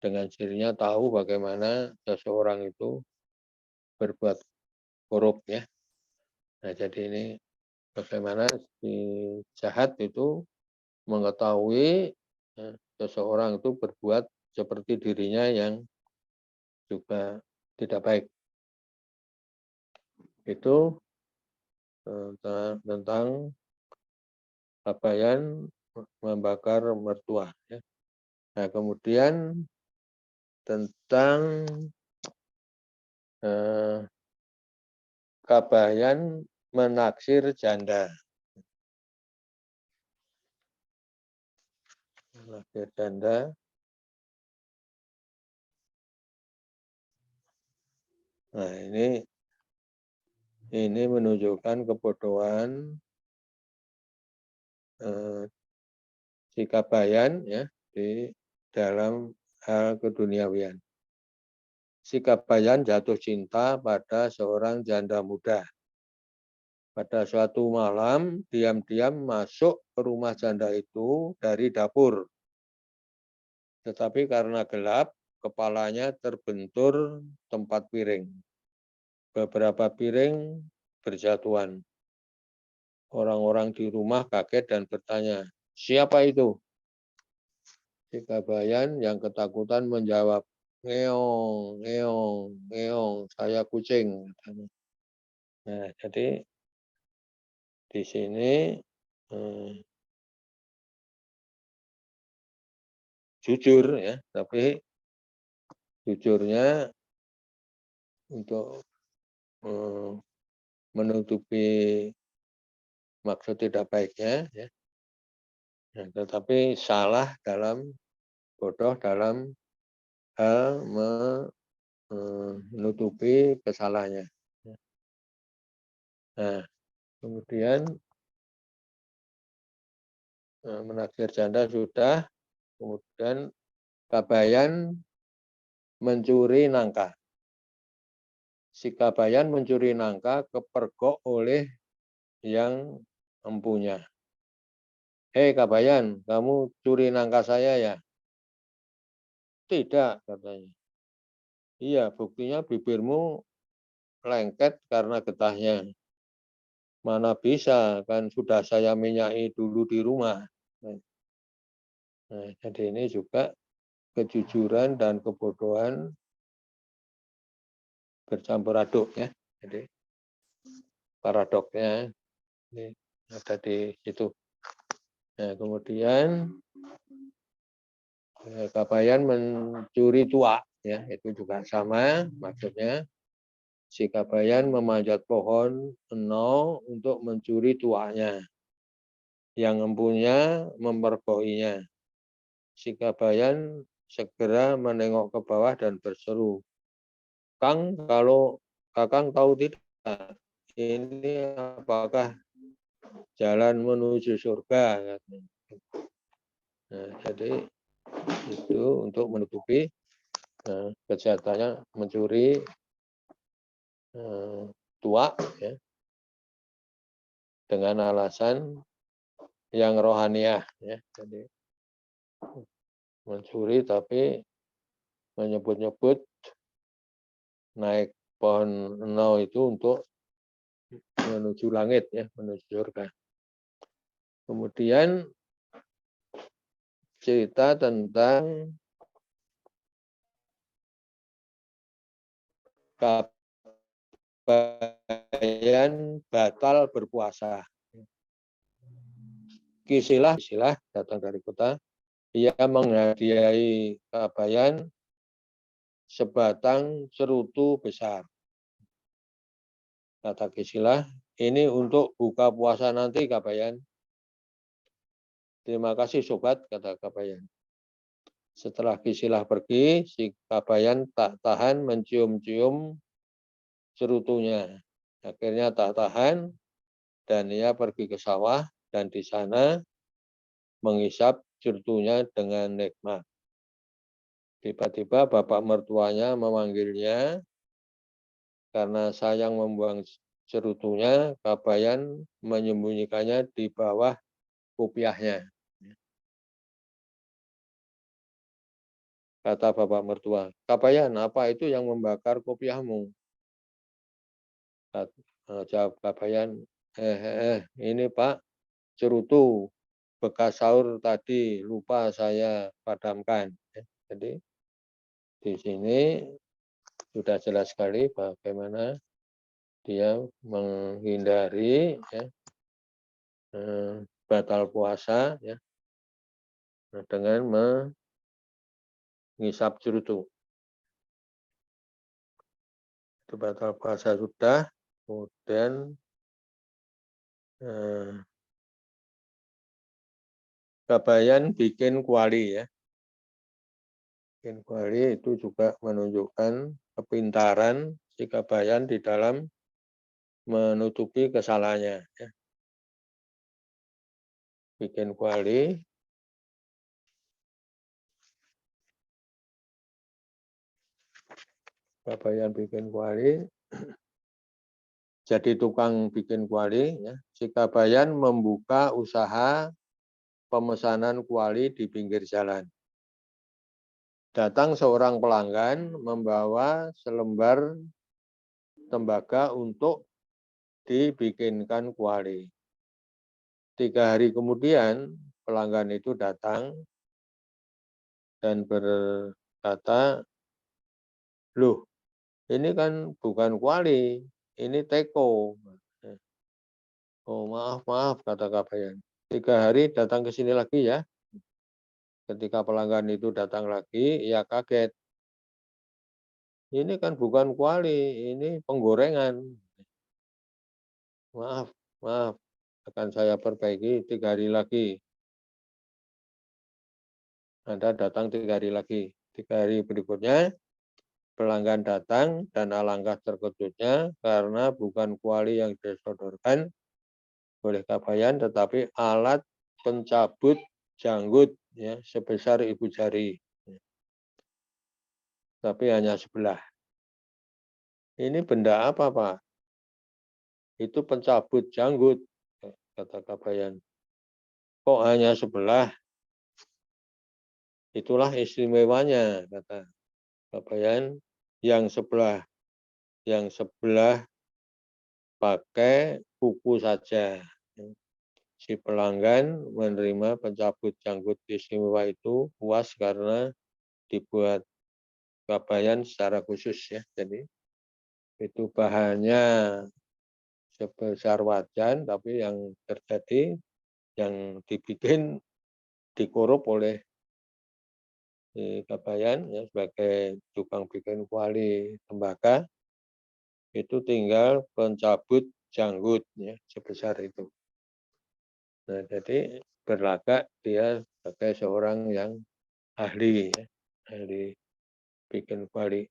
dengan cirinya tahu bagaimana seseorang itu berbuat korup, ya. Nah, jadi ini bagaimana si jahat itu mengetahui seseorang itu berbuat seperti dirinya yang juga tidak baik. Itu tentang Kabayan membakar mertua. Ya. Nah, kemudian tentang Kabayan menaksir janda. Menaksir janda. Nah, ini menunjukkan kebodohan si Kabayan, ya, di dalam hal keduniawian. Si Kabayan jatuh cinta pada seorang janda muda. Pada suatu malam, diam-diam masuk ke rumah janda itu dari dapur. Tetapi karena gelap, kepalanya terbentur tempat piring. Beberapa piring berjatuhan. Orang-orang di rumah kaget dan bertanya, siapa itu? Si Kabayan yang ketakutan menjawab, ngeong, ngeong, ngeong, saya kucing. Nah, jadi di sini jujur, ya, tapi jujurnya untuk menutupi maksud tidak baiknya, ya. Nah, tetapi salah bodoh dalam hal menutupi kesalahannya. Nah, kemudian menaksir janda sudah, kemudian Kabayan mencuri nangka. Si Kabayan mencuri nangka kepergok oleh yang empunya. Hei Kabayan, kamu curi nangka saya ya? Tidak, katanya. Iya, buktinya bibirmu lengket karena getahnya. Mana bisa, kan sudah saya minyaki dulu di rumah. Nah, jadi ini juga kejujuran dan kebodohan bercampur aduk, ya. Jadi paradoknya ini ada di situ. Nah, kemudian Kabayan mencuri tuak, ya, itu juga sama maksudnya. Si Kabayan memanjat pohon untuk mencuri tuaknya. Yang empunya memperkokinya. Si Kabayan segera menengok ke bawah dan berseru, Kang, kalau Kakang tahu tidak, ini apakah jalan menuju surga? Nah, jadi itu untuk menutupi kejahatannya mencuri tua ya, dengan alasan yang rohaniah ya. Jadi mencuri tapi menyebut-nyebut naik pohon enau itu untuk menuju langit ya, menuju surga. Kemudian cerita tentang Kabayan batal berpuasa. Kisilah datang dari kota. Ia menghadiahi Kabayan sebatang cerutu besar. Kata Kisilah, ini untuk buka puasa nanti Kabayan. Terima kasih sobat, kata Kabayan. Setelah Kisilah pergi, si Kabayan tak tahan mencium-cium cerutunya. Akhirnya tak tahan dan ia pergi ke sawah dan di sana menghisap cerutunya dengan nikmat. Tiba-tiba bapak mertuanya memanggilnya karena sayang membuang cerutunya. Kabayan menyembunyikannya di bawah kopiahnya. Kata bapak mertua, Kabayan, apa itu yang membakar kopiahmu? Jawab Kabayan, ini Pak, cerutu bekas sahur tadi lupa saya padamkan. Jadi di sini sudah jelas sekali bagaimana dia menghindari ya, batal puasa ya, dengan mengisap cerutu. Itu batal puasa sudah, kemudian Kabayan bikin kuali ya. Bikin kuali itu juga menunjukkan kepintaran si Kabayan di dalam menutupi kesalahannya. Ya. Bikin kuali. Kabayan bikin kuali. Jadi tukang bikin kuali. Ya. Si Kabayan membuka usaha pemesanan kuali di pinggir jalan. Datang seorang pelanggan membawa selembar tembaga untuk dibikinkan kuali. 3 hari kemudian pelanggan itu datang dan berkata, loh ini kan bukan kuali, ini teko. Oh maaf kata Kabayan. 3 hari datang ke sini lagi ya. Ketika pelanggan itu datang lagi, ia kaget. Ini kan bukan kuali, ini penggorengan. Maaf, akan saya perbaiki 3 hari lagi. Anda datang 3 hari lagi. 3 hari berikutnya, pelanggan datang dan alangkah terkejutnya karena bukan kuali yang disodorkan oleh Kabayan, tetapi alat pencabut janggut ya, sebesar ibu jari. Tapi hanya sebelah. Ini benda apa, Pak? Itu pencabut janggut, kata Kabayan. Kok hanya sebelah? Itulah istimewanya, kata Kabayan. Yang sebelah pakai kuku saja. Si pelanggan menerima pencabut janggut istimewa itu puas karena dibuat Kabayan secara khusus ya. Jadi itu bahannya sebesar wajan, tapi yang terjadi yang dibikin dikorup oleh si Kabayan ya, sebagai tukang bikin kuali tembaga. Itu tinggal pencabut janggut ya, sebesar itu. Nah, jadi berlagak dia sebagai seorang yang ahli ya, ahli bikin kuali.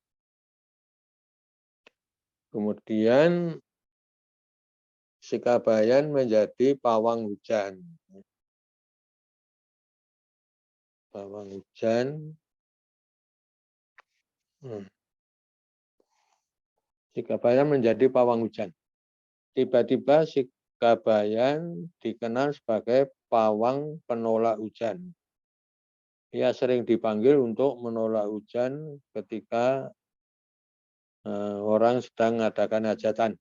Kemudian si Kabayan menjadi pawang hujan. Pawang hujan. Si Kabayan menjadi pawang hujan. Tiba-tiba si Kabayan dikenal sebagai pawang penolak hujan. Ia sering dipanggil untuk menolak hujan ketika orang sedang mengadakan hajatan.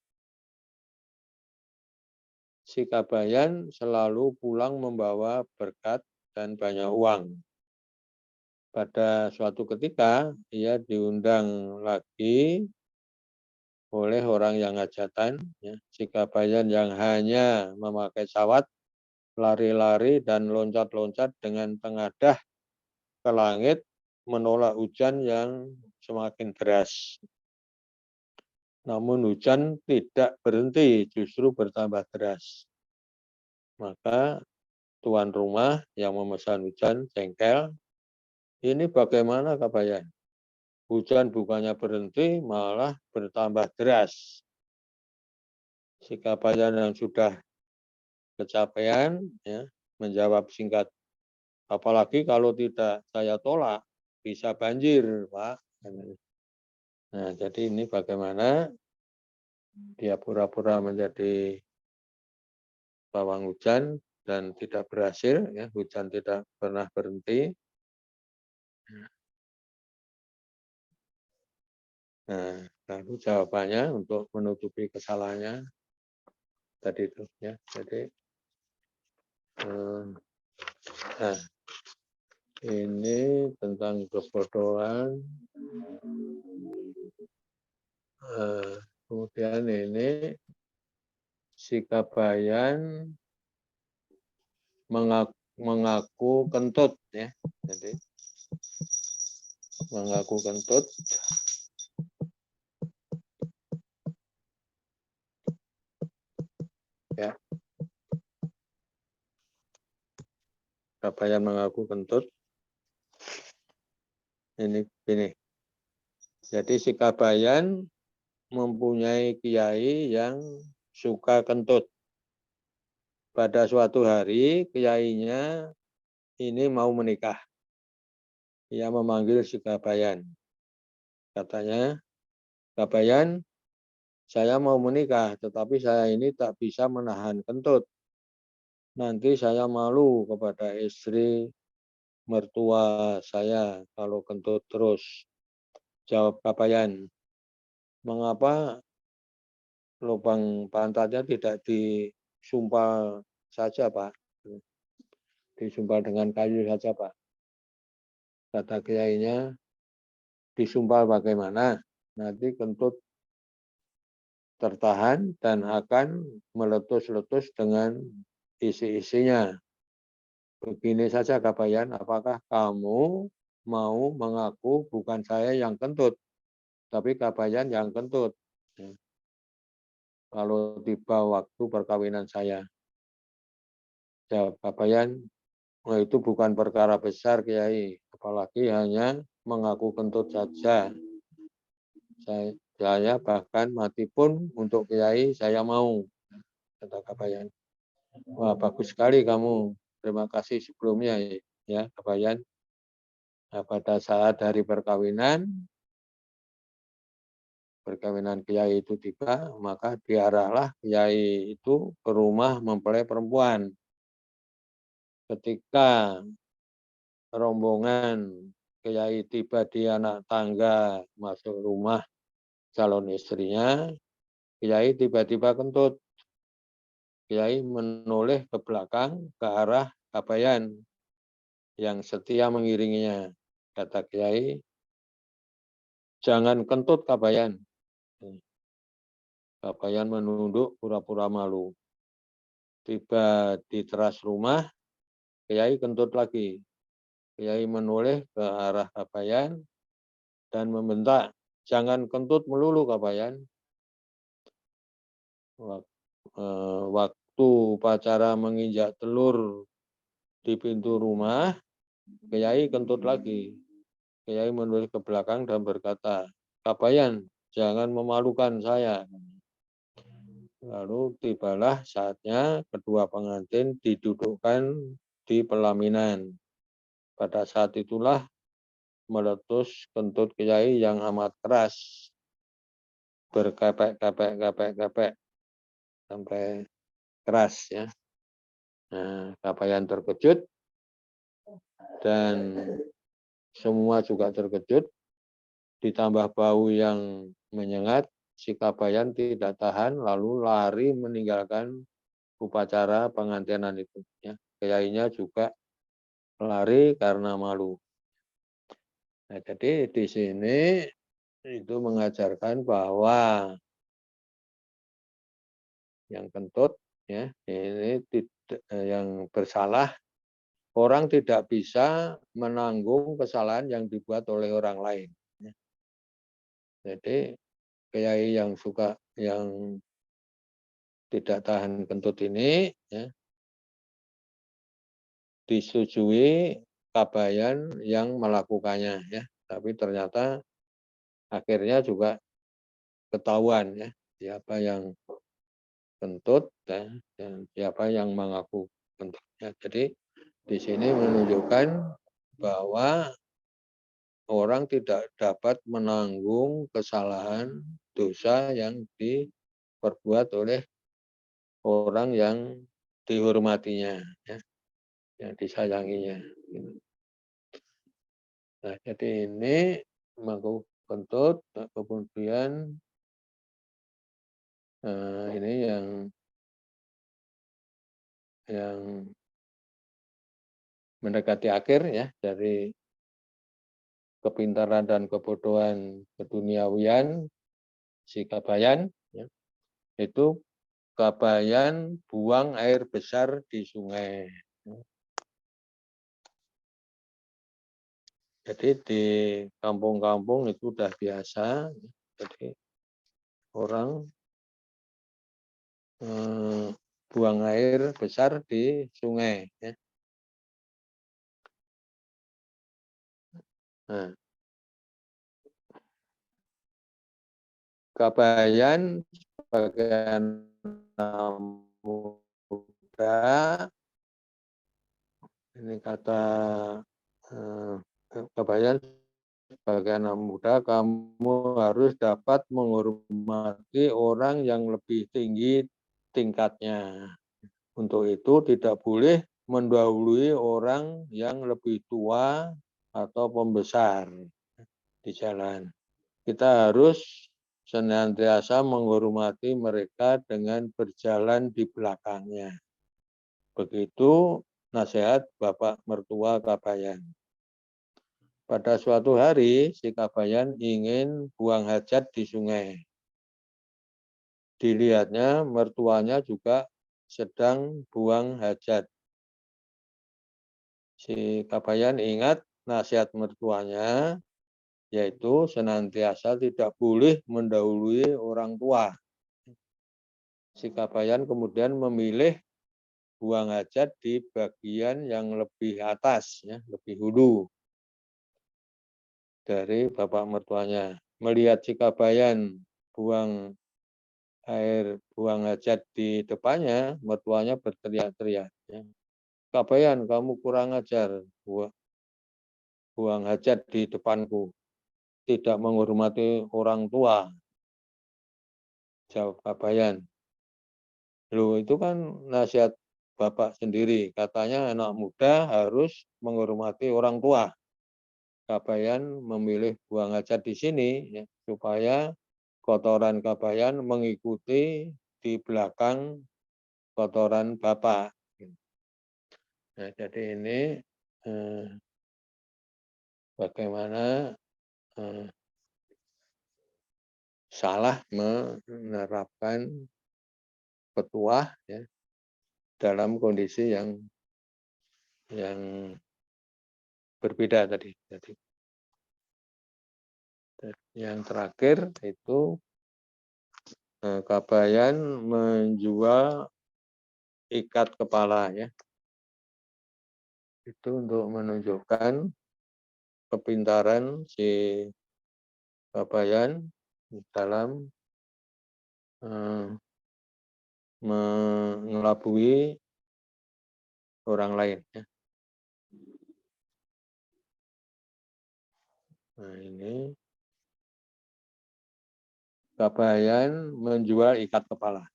Si Kabayan selalu pulang membawa berkat dan banyak uang. Pada suatu ketika, ia diundang lagi oleh orang yang hajatan. Si Kabayan yang hanya memakai sawat, lari-lari dan loncat-loncat dengan tengadah ke langit, menolak hujan yang semakin deras. Namun hujan tidak berhenti, justru bertambah deras. Maka tuan rumah yang memesan hujan jengkel, ini bagaimana Kabayan? Hujan bukannya berhenti, malah bertambah deras. Si Kabayan yang sudah kecapean menjawab singkat, apalagi kalau tidak saya tolak, bisa banjir, Pak. Nah, jadi ini bagaimana dia pura-pura menjadi pawang hujan dan tidak berhasil, hujan tidak pernah berhenti. Nah, lalu jawabannya untuk menutupi kesalahannya tadi itu, Jadi, nah, ini tentang kebodohan. Kemudian ini si Kabayan mengaku kentut, Jadi mengaku kentut. Kabayan mengaku kentut. Ini. Jadi si Kabayan mempunyai kiai yang suka kentut. Pada suatu hari kiainya ini mau menikah. Ia memanggil si Kabayan. Katanya, Kabayan, saya mau menikah, tetapi saya ini tak bisa menahan kentut. Nanti saya malu kepada istri mertua saya kalau kentut terus. Jawab Kabayan, mengapa lubang pantatnya tidak disumpal saja, Pak? Disumpal dengan kayu saja, Pak. Kata kiainya, disumpal bagaimana? Nanti kentut tertahan dan akan meletus-letus dengan isi-isinya. Begini saja Kabayan, apakah kamu mau mengaku bukan saya yang kentut, tapi Kabayan yang kentut? Kalau tiba waktu perkawinan saya. Jawab Kabayan, itu bukan perkara besar Kiai, apalagi hanya mengaku kentut saja. Saya bahkan mati pun untuk Kiai saya mau, kata Kabayan. Wah, bagus sekali kamu. Terima kasih sebelumnya ya Kabayan. Nah, pada saat hari perkawinan Kiai itu tiba, maka diarahlah Kiai itu ke rumah mempelai perempuan. Ketika rombongan Kiai tiba di anak tangga masuk rumah calon istrinya, Kiai tiba-tiba kentut. Kiai menoleh ke belakang ke arah Kabayan yang setia mengiringinya. Kata Kiai, jangan kentut Kabayan. Kabayan menunduk pura-pura malu. Tiba di teras rumah, Kiai kentut lagi. Kiai menoleh ke arah Kabayan dan membentak, jangan kentut melulu Kabayan. Waktu upacara menginjak telur di pintu rumah, Kiai kentut lagi. Kiai menoleh ke belakang dan berkata, Kabayan, jangan memalukan saya. Lalu tibalah saatnya kedua pengantin didudukkan di pelaminan. Pada saat itulah meletus kentut kiai yang amat keras, berkepek-kepek sampai keras ya. Nah, Kabayan terkejut dan semua juga terkejut, ditambah bau yang menyengat, si Kabayan tidak tahan lalu lari meninggalkan upacara pengantinan itu ya. Kiainya juga lari karena malu. Nah, jadi di sini itu mengajarkan bahwa yang kentut ya ini yang bersalah, orang tidak bisa menanggung kesalahan yang dibuat oleh orang lain. Jadi kiai yang tidak tahan kentut ini ya, disetujui Kabayan yang melakukannya ya, tapi ternyata akhirnya juga ketahuan ya siapa yang kentut ya, dan siapa yang mengaku kentutnya. Jadi di sini menunjukkan bahwa orang tidak dapat menanggung kesalahan dosa yang diperbuat oleh orang yang dihormatinya, ya, yang disayanginya. Nah, jadi ini mengaku kentut, kemudian ini yang mendekati akhir ya dari kepintaran dan kebodohan keduniawian si Kabayan ya, itu Kabayan buang air besar di sungai. Jadi di kampung-kampung itu sudah biasa. Jadi orang buang air besar di sungai. Ya. Nah, Kabayan sebagai anak muda, ini kata Kabayan sebagai anak muda, kamu harus dapat menghormati orang yang lebih tinggi tingkatnya. Untuk itu tidak boleh mendahului orang yang lebih tua atau pembesar di jalan. Kita harus senantiasa menghormati mereka dengan berjalan di belakangnya. Begitu nasihat Bapak mertua Kabayan. Pada suatu hari, si Kabayan ingin buang hajat di sungai. Dilihatnya mertuanya juga sedang buang hajat. Si Kabayan ingat nasihat mertuanya, yaitu senantiasa tidak boleh mendahului orang tua. Si Kabayan kemudian memilih buang hajat di bagian yang lebih atas, ya, lebih hulu dari bapak mertuanya. Melihat si Kabayan buang hajat di depannya, mertuanya berteriak-teriak. Ya. Kabayan, kamu kurang ajar, buang hajat di depanku, tidak menghormati orang tua. Jawab Kabayan. Loh, itu kan nasihat bapak sendiri, katanya anak muda harus menghormati orang tua. Kabayan memilih buang hajat di sini ya, supaya kotoran Kabayan mengikuti di belakang kotoran bapak. Nah, jadi ini bagaimana salah menerapkan petuah ya, dalam kondisi yang berbeda tadi. Jadi yang terakhir itu Kabayan menjual ikat kepala ya. Itu untuk menunjukkan kepintaran si Kabayan dalam mengelabui orang lain. Ya. Nah ini Kabayan menjual ikat kepala.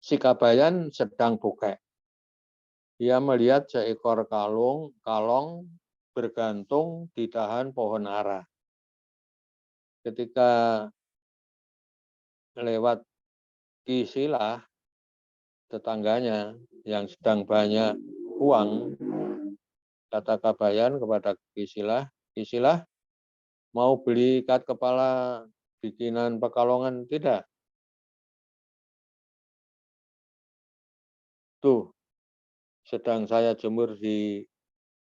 Si Kabayan sedang bokek. Ia melihat seekor kalong bergantung di dahan pohon ara. Ketika lewat Kisilah, tetangganya yang sedang banyak uang, kata Kabayan kepada Kisilah, Kisilah, mau beli ikat kepala bikinan Pekalongan tidak? Tuh, sedang saya jemur di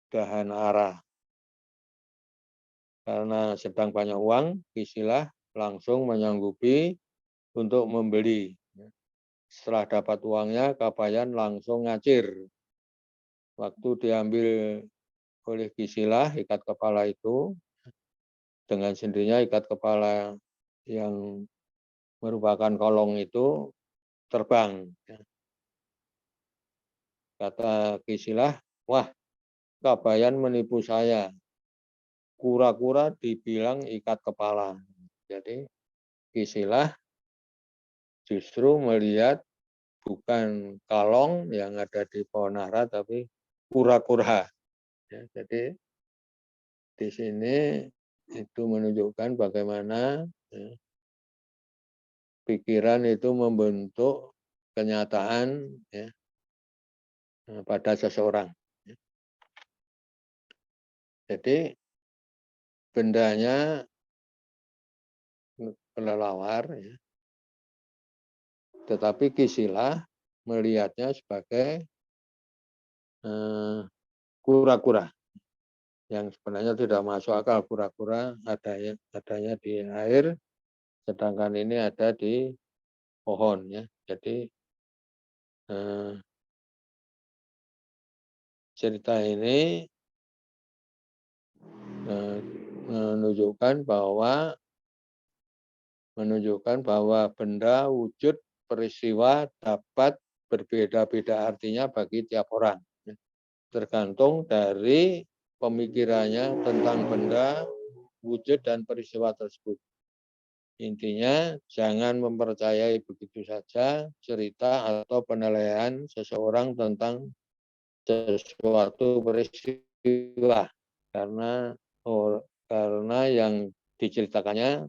dahan ara. Karena sedang banyak uang, Kisilah langsung menyanggupi untuk membeli. Setelah dapat uangnya, Kabayan langsung ngacir. Waktu diambil oleh Kisilah ikat kepala itu, dengan sendirinya ikat kepala yang merupakan kolong itu terbang. Kata Kisilah, wah, Kabayan menipu saya. Kura-kura dibilang ikat kepala. Jadi Kisilah justru melihat bukan kalong yang ada di pohon ara, tapi kura-kura. Ya, jadi di sini itu menunjukkan bagaimana ya, pikiran itu membentuk kenyataan ya, pada seseorang. Jadi bendanya kelelawar, ya, tetapi Kisilah melihatnya sebagai kura-kura yang sebenarnya tidak masuk akal. Kura-kura adanya di air, sedangkan ini ada di pohon. Ya. Jadi cerita ini menunjukkan bahwa benda, wujud, peristiwa dapat berbeda-beda artinya bagi tiap orang. Tergantung dari pemikirannya tentang benda, wujud, dan peristiwa tersebut. Intinya, jangan mempercayai begitu saja cerita atau penilaian seseorang tentang sesuatu peristiwa. Karena yang diceritakannya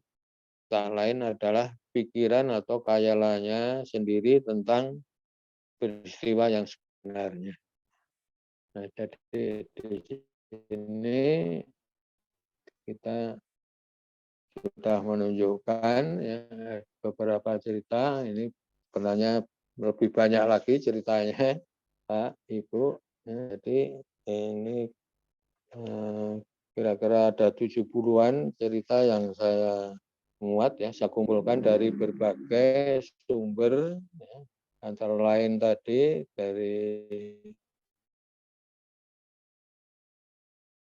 tak lain adalah pikiran atau khayalannya sendiri tentang peristiwa yang sebenarnya. Nah, jadi di sini kita sudah menunjukkan ya, beberapa cerita. Ini sebenarnya lebih banyak lagi ceritanya, Pak, Ibu. Ya, jadi ini kira-kira ada 70-an cerita yang saya muat ya, saya kumpulkan dari berbagai sumber ya, antara lain tadi dari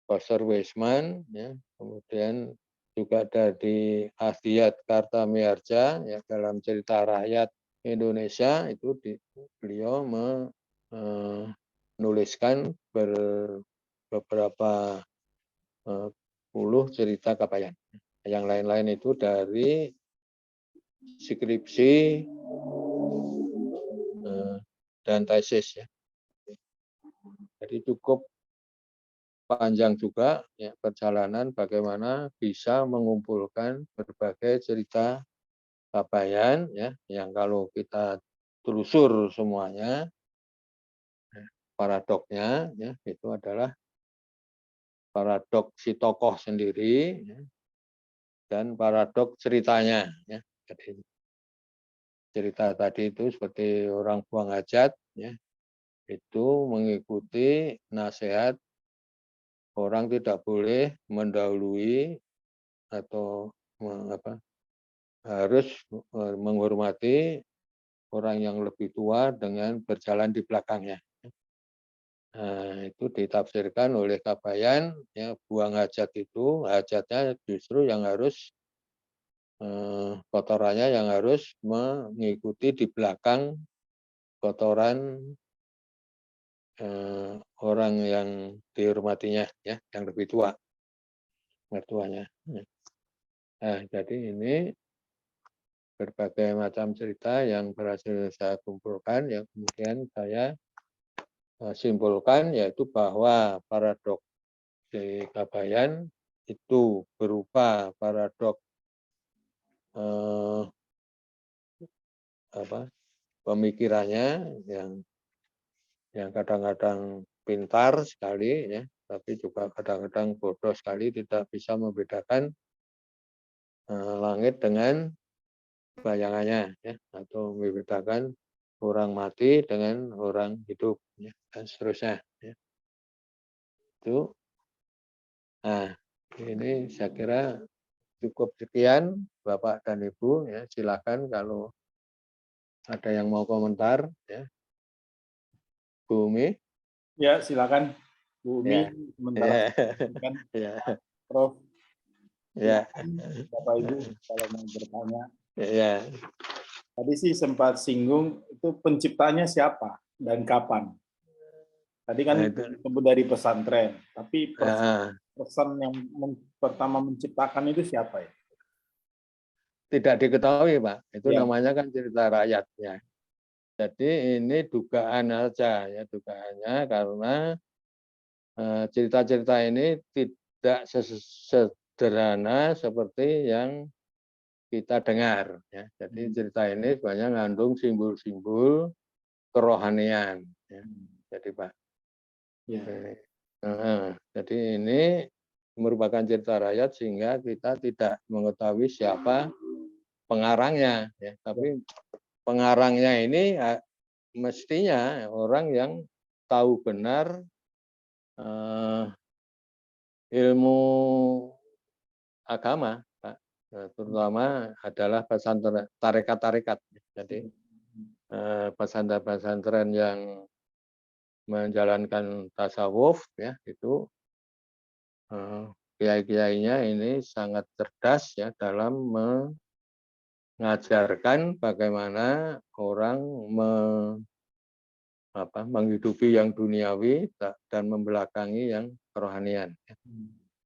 Pastor Weisman ya, kemudian juga dari Ahdiat Kartamiarja ya, dalam cerita rakyat Indonesia itu beliau menuliskan beberapa puluh cerita Kabayan. Yang lain-lain itu dari skripsi dan tesis ya. Jadi cukup panjang juga ya, perjalanan bagaimana bisa mengumpulkan berbagai cerita Kabayan ya, yang kalau kita telusur semuanya paradoknya ya, itu adalah paradok si tokoh sendiri ya, dan paradok ceritanya ya. Jadi cerita tadi itu seperti orang buang hajat ya, itu mengikuti nasihat orang tidak boleh mendahului atau harus menghormati orang yang lebih tua dengan berjalan di belakangnya. Nah, itu ditafsirkan oleh Kabayan ya, buang hajat itu hajatnya justru yang harus kotorannya yang harus mengikuti di belakang kotoran orang yang dihormatinya, ya, yang lebih tua, mertuanya. Nah, jadi ini berbagai macam cerita yang berhasil saya kumpulkan, yang kemudian saya simpulkan, yaitu bahwa paradok di Kabayan itu berupa paradok pemikirannya yang kadang-kadang pintar sekali, ya, tapi juga kadang-kadang bodoh sekali, tidak bisa membedakan langit dengan bayangannya, ya, atau membedakan orang mati dengan orang hidup, ya, dan seterusnya. Ya. Itu, nah ini saya kira cukup sekian, Bapak dan Ibu, ya, silakan kalau ada yang mau komentar, ya. Bu Umi.
Ya, silakan Bu Umi,
Ya.
sementara kan
Ya.
Prof.
Ya.
Bapak Ibu kalau mau bertanya.
Ya.
Tadi sih sempat singgung itu penciptanya siapa dan kapan. Tadi kan
Nah, itu.
disebut dari pesantren, tapi
Ya.
pesan yang pertama menciptakan itu siapa ya?
Tidak diketahui, Pak. Itu
Ya.
namanya kan cerita rakyat, ya. Jadi ini dugaan saja, ya, dugaannya karena cerita-cerita ini tidak sederhana seperti yang kita dengar, ya. Jadi cerita ini sebenarnya mengandung simbol-simbol kerohanian, ya. Jadi Pak,
Ya.
jadi ini merupakan cerita rakyat sehingga kita tidak mengetahui siapa pengarangnya, ya. Tapi pengarangnya ini mestinya orang yang tahu benar ilmu agama, Pak. Terutama adalah pesantren, tarekat-tarekat. Jadi pesantren-pesantren yang menjalankan tasawuf, ya, itu kiai-kiainya ini sangat cerdas, ya, dalam mengajarkan bagaimana orang menghidupi yang duniawi dan membelakangi yang kerohanian.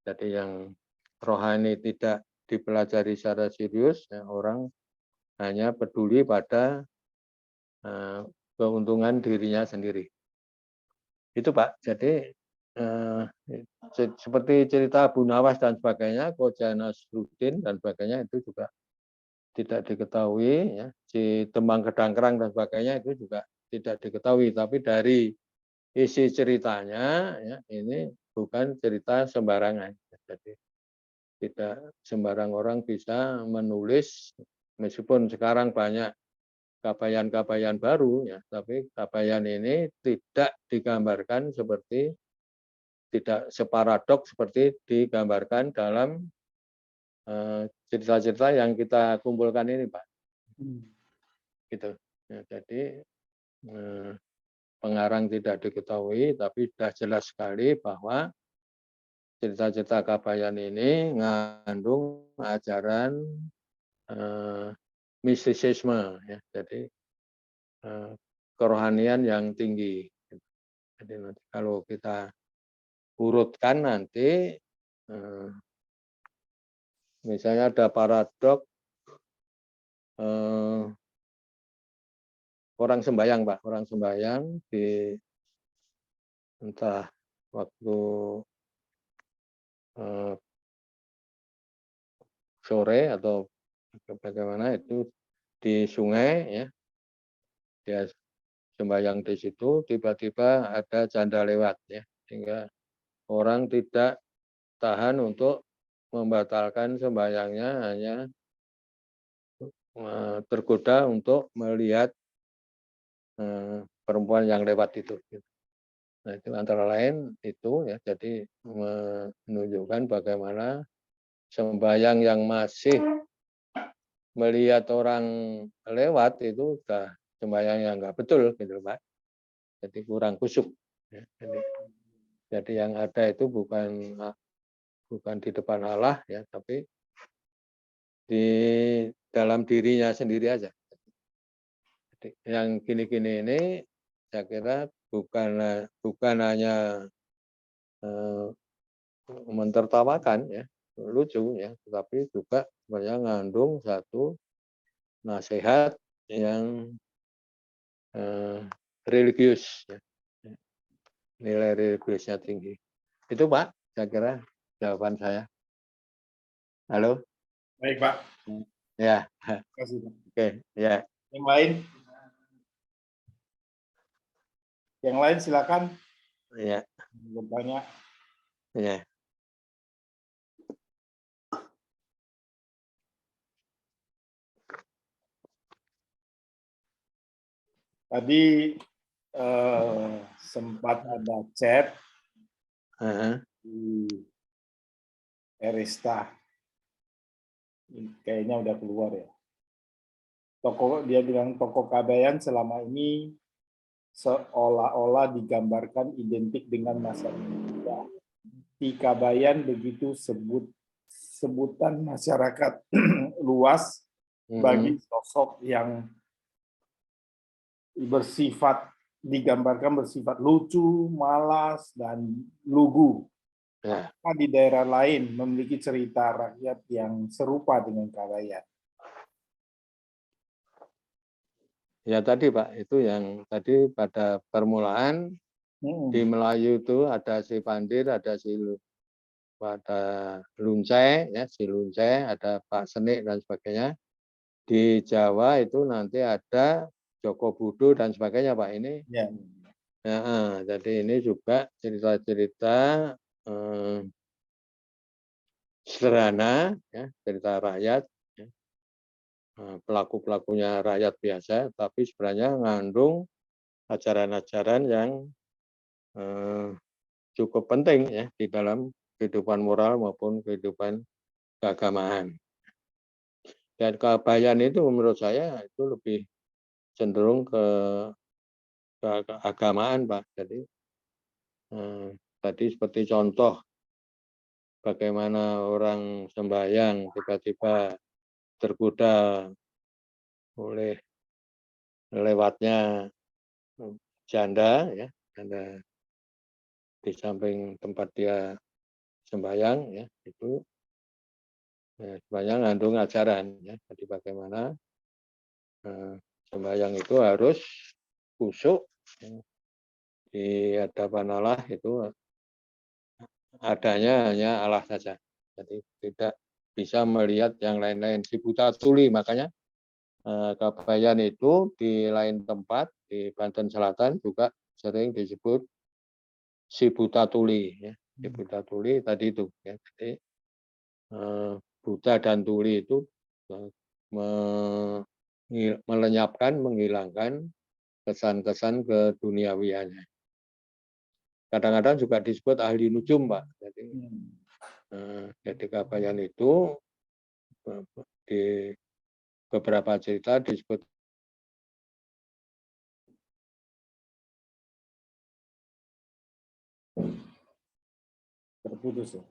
Jadi yang rohani tidak dipelajari secara serius, ya, orang hanya peduli pada keuntungan dirinya sendiri. Itu Pak. Jadi seperti cerita Abu Nawas dan sebagainya, Khoja Nasruddin dan sebagainya itu juga tidak diketahui, ya. Si Demang Gedangkerang dan sebagainya itu juga tidak diketahui. Tapi dari isi ceritanya, ya, ini bukan cerita sembarangan. Jadi tidak sembarang orang bisa menulis, meskipun sekarang banyak kabayan-kabayan baru, ya, tapi kabayan ini tidak digambarkan seperti, tidak separadok seperti digambarkan dalam cerita-cerita yang kita kumpulkan ini, Pak. Gitu. Ya, jadi pengarang tidak diketahui, tapi sudah jelas sekali bahwa cerita-cerita kabayan ini mengandung ajaran mistisisme, ya. Jadi kerohanian yang tinggi. Jadi nanti kalau kita urutkan nanti, misalnya ada paradok orang sembahyang, Pak, orang sembahyang di entah waktu sore atau bagaimana itu di sungai, ya, dia sembahyang di situ, tiba-tiba ada janda lewat, ya, sehingga orang tidak tahan untuk membatalkan sembahyangnya, hanya tergoda untuk melihat perempuan yang lewat itu. Nah, itu antara lain itu, ya, jadi menunjukkan bagaimana sembahyang yang masih melihat orang lewat itu sudah sembahyang yang nggak betul, gitu, Pak. Jadi kurang khusyuk. Ya. Jadi yang ada itu bukan di depan Allah, ya, tapi di dalam dirinya sendiri aja. Yang gini-gini ini saya kira bukan hanya mentertawakan ya, lucu ya, tetapi juga sebenarnya ngandung satu nasihat yang religius ya. Nilai religiusnya tinggi. Itu Pak, saya kira jawaban saya. Halo?
Baik, Pak.
Ya.
Terima kasih, Pak.
Oke, ya.
Yang lain? Yang lain silakan
Ya.
bertanya.
Ya.
Tadi sempat ada chat di Erista. Kayaknya udah keluar ya. Dia bilang toko Kabayan selama ini seolah-olah digambarkan identik dengan masa muda. Di Kabayan begitu sebutan masyarakat luas bagi sosok yang digambarkan bersifat lucu, malas, dan lugu.
Ya.
Apakah di daerah lain memiliki cerita rakyat yang serupa dengan Kabayan?
Ya tadi Pak, itu yang tadi pada permulaan di Melayu itu ada si Pandir, ada si Luncai, ya si Luncai, ada Pak Senik dan sebagainya. Di Jawa itu nanti ada Joko Budo dan sebagainya Pak ini.
Ya.
Nah, jadi ini juga cerita-cerita sederhana, ya, cerita rakyat, ya. Pelaku-pelakunya rakyat biasa, tapi sebenarnya mengandung ajaran-ajaran yang cukup penting ya di dalam kehidupan moral maupun kehidupan keagamaan. Dan Kabayan itu menurut saya itu lebih cenderung ke keagamaan Pak. Jadi tadi seperti contoh bagaimana orang sembahyang tiba-tiba tergoda oleh lewatnya janda ya, janda di samping tempat dia sembahyang ya, itu ya, sebenarnya ngandung ajaran ya. Jadi bagaimana sembahyang itu harus khusyuk ya, di hadapan Allah itu adanya hanya Allah saja. Jadi tidak bisa melihat yang lain-lain. Si buta tuli, makanya Kabayan itu di lain tempat di Banten Selatan juga sering disebut si buta tuli. Ya. Si buta tuli tadi itu. Ya. Jadi buta dan tuli itu melenyapkan, menghilangkan kesan-kesan keduniawiannya. Kadang-kadang juga disebut ahli nujum, Pak. Jadi Kabayan itu di beberapa cerita disebut
Terputus ya.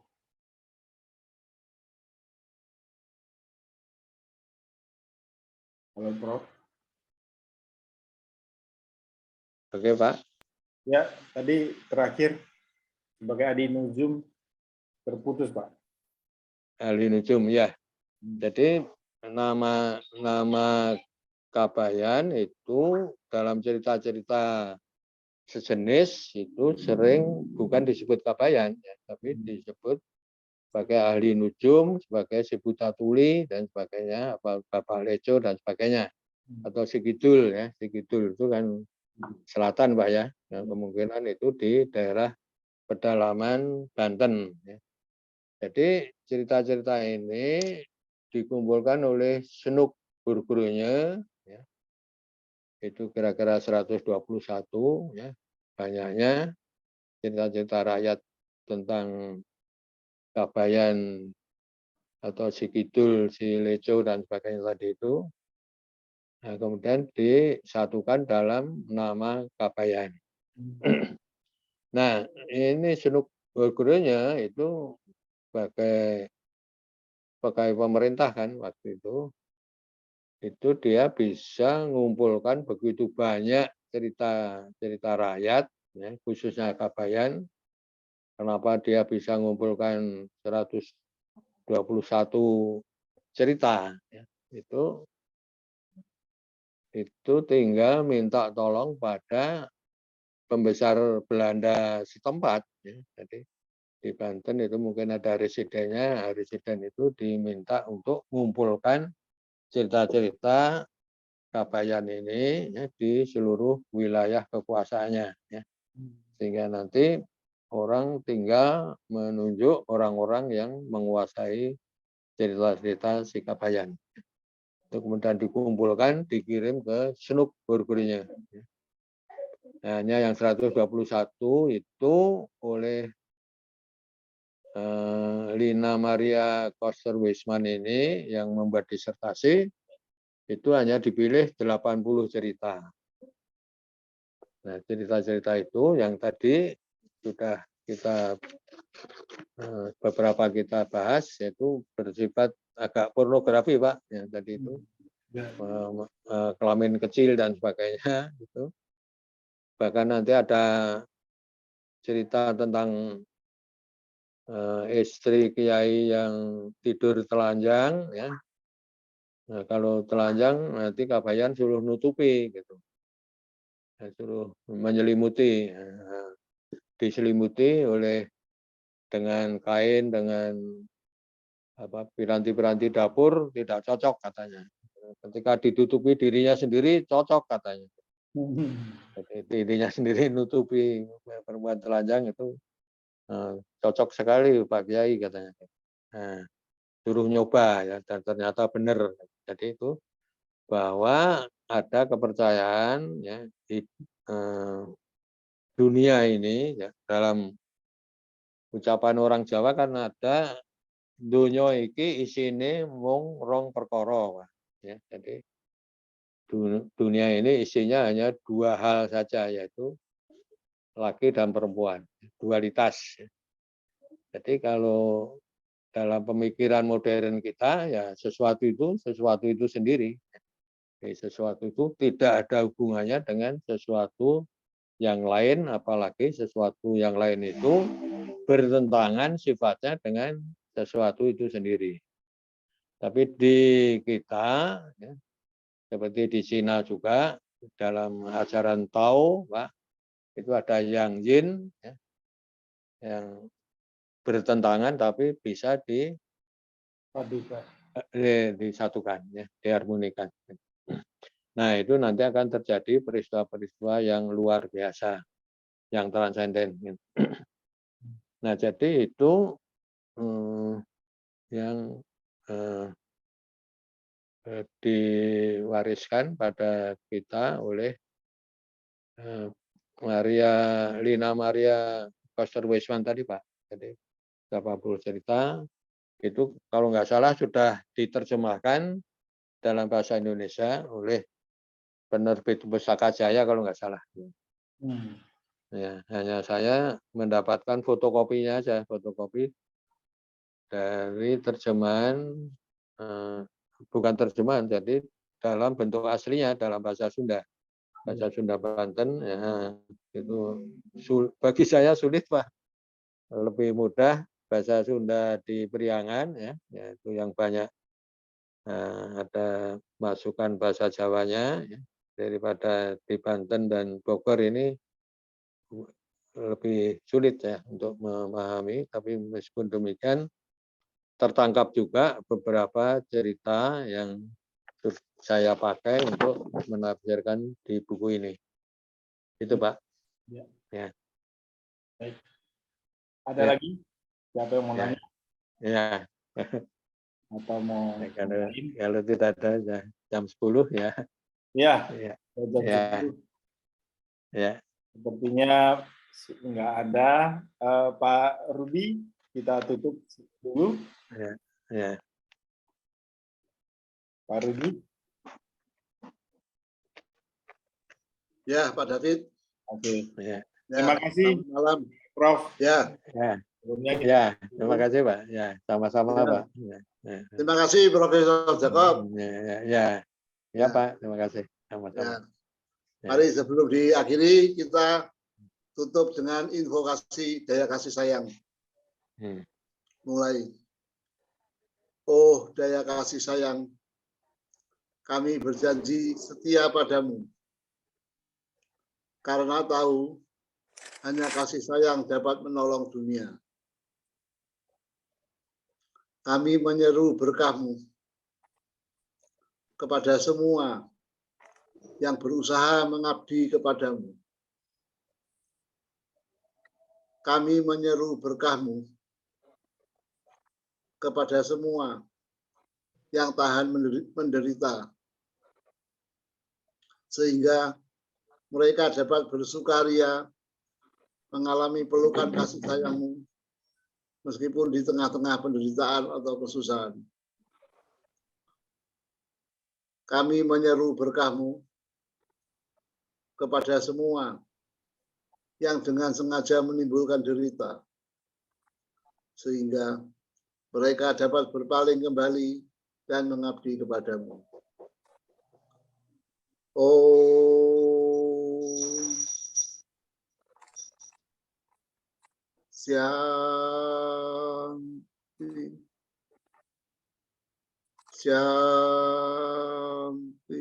Halo Prof.
Oke Pak.
Ya, tadi terakhir sebagai Adi Nujum terputus Pak.
Ahli nujum ya. Jadi nama Kabayan itu dalam cerita-cerita sejenis itu sering bukan disebut Kabayan, ya, tapi disebut sebagai ahli nujum, sebagai si buta tuli dan sebagainya, apa Bapak Leco dan sebagainya, atau si Kidul ya, si Kidul itu kan selatan Pak ya, nah, kemungkinan itu di daerah pedalaman Banten. Ya. Jadi cerita-cerita ini dikumpulkan oleh Senuk guru-gurunya, ya, itu kira-kira 121 ya, banyaknya cerita-cerita rakyat tentang Kabayan atau si Kidul, si Leco dan sebagainya tadi itu. Nah, kemudian disatukan dalam nama Kabayan. Nah, ini Senuk guru-gurunya itu sebagai pegawai pemerintah kan waktu itu dia bisa mengumpulkan begitu banyak cerita rakyat, ya, khususnya Kabayan. Kenapa dia bisa mengumpulkan 121 cerita? Ya, itu tinggal minta tolong pada pembesar Belanda setempat. Ya. Jadi di Banten itu mungkin ada residennya, residen itu diminta untuk mengumpulkan cerita-cerita Kabayan ini, ya, di seluruh wilayah kekuasaannya, ya. Sehingga nanti orang tinggal menunjuk orang-orang yang menguasai cerita-cerita si Kabayan. Itu kemudian dikumpulkan, dikirim ke Senuk Burgurinya. Hanya yang 121 itu oleh Lina Maria Koster-Weisman ini yang membuat disertasi, itu hanya dipilih 80 cerita. Nah, cerita-cerita itu yang tadi sudah kita beberapa kita bahas, yaitu bersifat agak pornografi, Pak, yang tadi itu kelamin kecil dan sebagainya. Gitu. Bahkan nanti ada cerita tentang istri kiai yang tidur telanjang, ya. Nah, kalau telanjang nanti Kabayan suruh nutupi, gitu. Suruh menyelimuti, diselimuti oleh dengan kain, dengan piranti-piranti dapur tidak cocok katanya. Ketika ditutupi dirinya sendiri cocok katanya. Jadi dirinya sendiri nutupi perempuan telanjang itu cocok sekali Pak Kiai katanya. Nah, suruh nyoba ya, dan ternyata benar. Jadi itu bahwa ada kepercayaan, ya, di dunia ini, ya, dalam ucapan orang Jawa kan ada donya iki isine mung rong perkara, Pak. Ya, jadi dunia ini isinya hanya dua hal saja, yaitu laki dan perempuan, dualitas. Jadi kalau dalam pemikiran modern kita, ya sesuatu itu sendiri. Jadi sesuatu itu tidak ada hubungannya dengan sesuatu yang lain, apalagi sesuatu yang lain itu bertentangan sifatnya dengan sesuatu itu sendiri. Tapi di kita, ya, seperti di Cina juga, dalam ajaran Tao, Pak, itu ada yang yin, ya, yang bertentangan tapi bisa disatukan, ya, diharmonikan. Nah, itu nanti akan terjadi peristiwa-peristiwa yang luar biasa, yang transenden. Nah, jadi itu yang diwariskan pada kita oleh Lina Maria Koster-Weisman tadi, Pak. Jadi 80 cerita itu kalau nggak salah sudah diterjemahkan dalam bahasa Indonesia oleh penerbit Pusaka Jaya kalau nggak salah. Ya, hanya saya mendapatkan fotokopinya aja, fotokopi dari terjemahan, bukan terjemahan, jadi dalam bentuk aslinya dalam bahasa Sunda. Bahasa Sunda Banten, ya, itu bagi saya sulit, Pak. Lebih mudah bahasa Sunda di Priangan, ya, yaitu yang banyak ada masukan bahasa Jawanya, ya, daripada di Banten dan Bogor ini lebih sulit, ya, untuk memahami. Tapi meskipun demikian tertangkap juga beberapa cerita yang saya pakai untuk menafsirkan di buku ini. Itu, Pak.
Ya.
Ya.
Baik. Ada
Ya.
lagi? Siapa yang mau
Ya.
nanya?
Ya.
Atau mau
kalau tidak ada ya, jam 10 ya.
Ya.
Ya.
Jam
Ya.
10.
Ya.
Sepertinya nggak ada. Pak Rudi, kita tutup dulu.
Ya. Ya.
Pak Rudi.
Ya, Pak David.
Oke.
Ya.
Terima kasih,
Selamat malam,
Prof.
Ya.
Ya.
Sebelumnya kita
Ya, terima kasih Pak. Ya, sama-sama
Ya.
Pak. Ya, ya,
Terima kasih Profesor Jacob.
ya,
Ya.
Pak. Terima kasih. Sama-sama.
Ya.
Ya.
Mari sebelum diakhiri kita tutup dengan invokasi daya kasih sayang.
Hmm.
Mulai. Oh daya kasih sayang, kami berjanji setia padamu. Karena tahu hanya kasih sayang dapat menolong dunia. Kami menyeru berkah-Mu kepada semua yang berusaha mengabdi kepadamu. Kami menyeru berkah-Mu kepada semua yang tahan menderita, sehingga mereka dapat bersukaria mengalami pelukan kasih sayang-Mu meskipun di tengah-tengah penderitaan atau kesusahan. Kami menyeru berkah-Mu kepada semua yang dengan sengaja menimbulkan derita, sehingga mereka dapat berpaling kembali dan mengabdi kepadamu. Om Shanti. Shanti.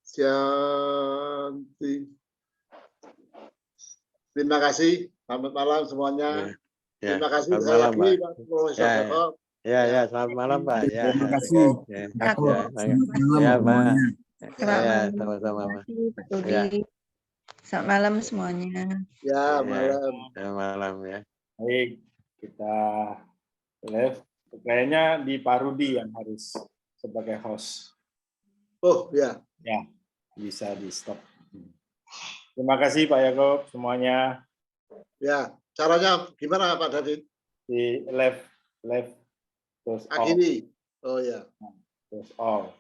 Shanti. Terima kasih. Selamat malam semuanya.
Ya,
Terima kasih
selamat
sekali
malam,
lagi
Pak.
Pak Profesor
Ya,
Jacob.
Ya, selamat malam Pak. Ya,
Terima kasih.
ya,
Aku
ya,
malam
Pak.
semuanya.
Ya, sama-sama Pak.
Pak Rudi.
Ya.
Selamat malam semuanya.
Ya,
Ya,
malam.
selamat malam ya.
Baik, kita live. Kayaknya di Pak Rudi yang harus sebagai host.
Oh, ya.
Ya, bisa di stop. Terima kasih Pak Yakob semuanya.
Ya, caranya gimana Pak Dadit?
Di live terus all.
Akhiri. Oh ya.
Terus all.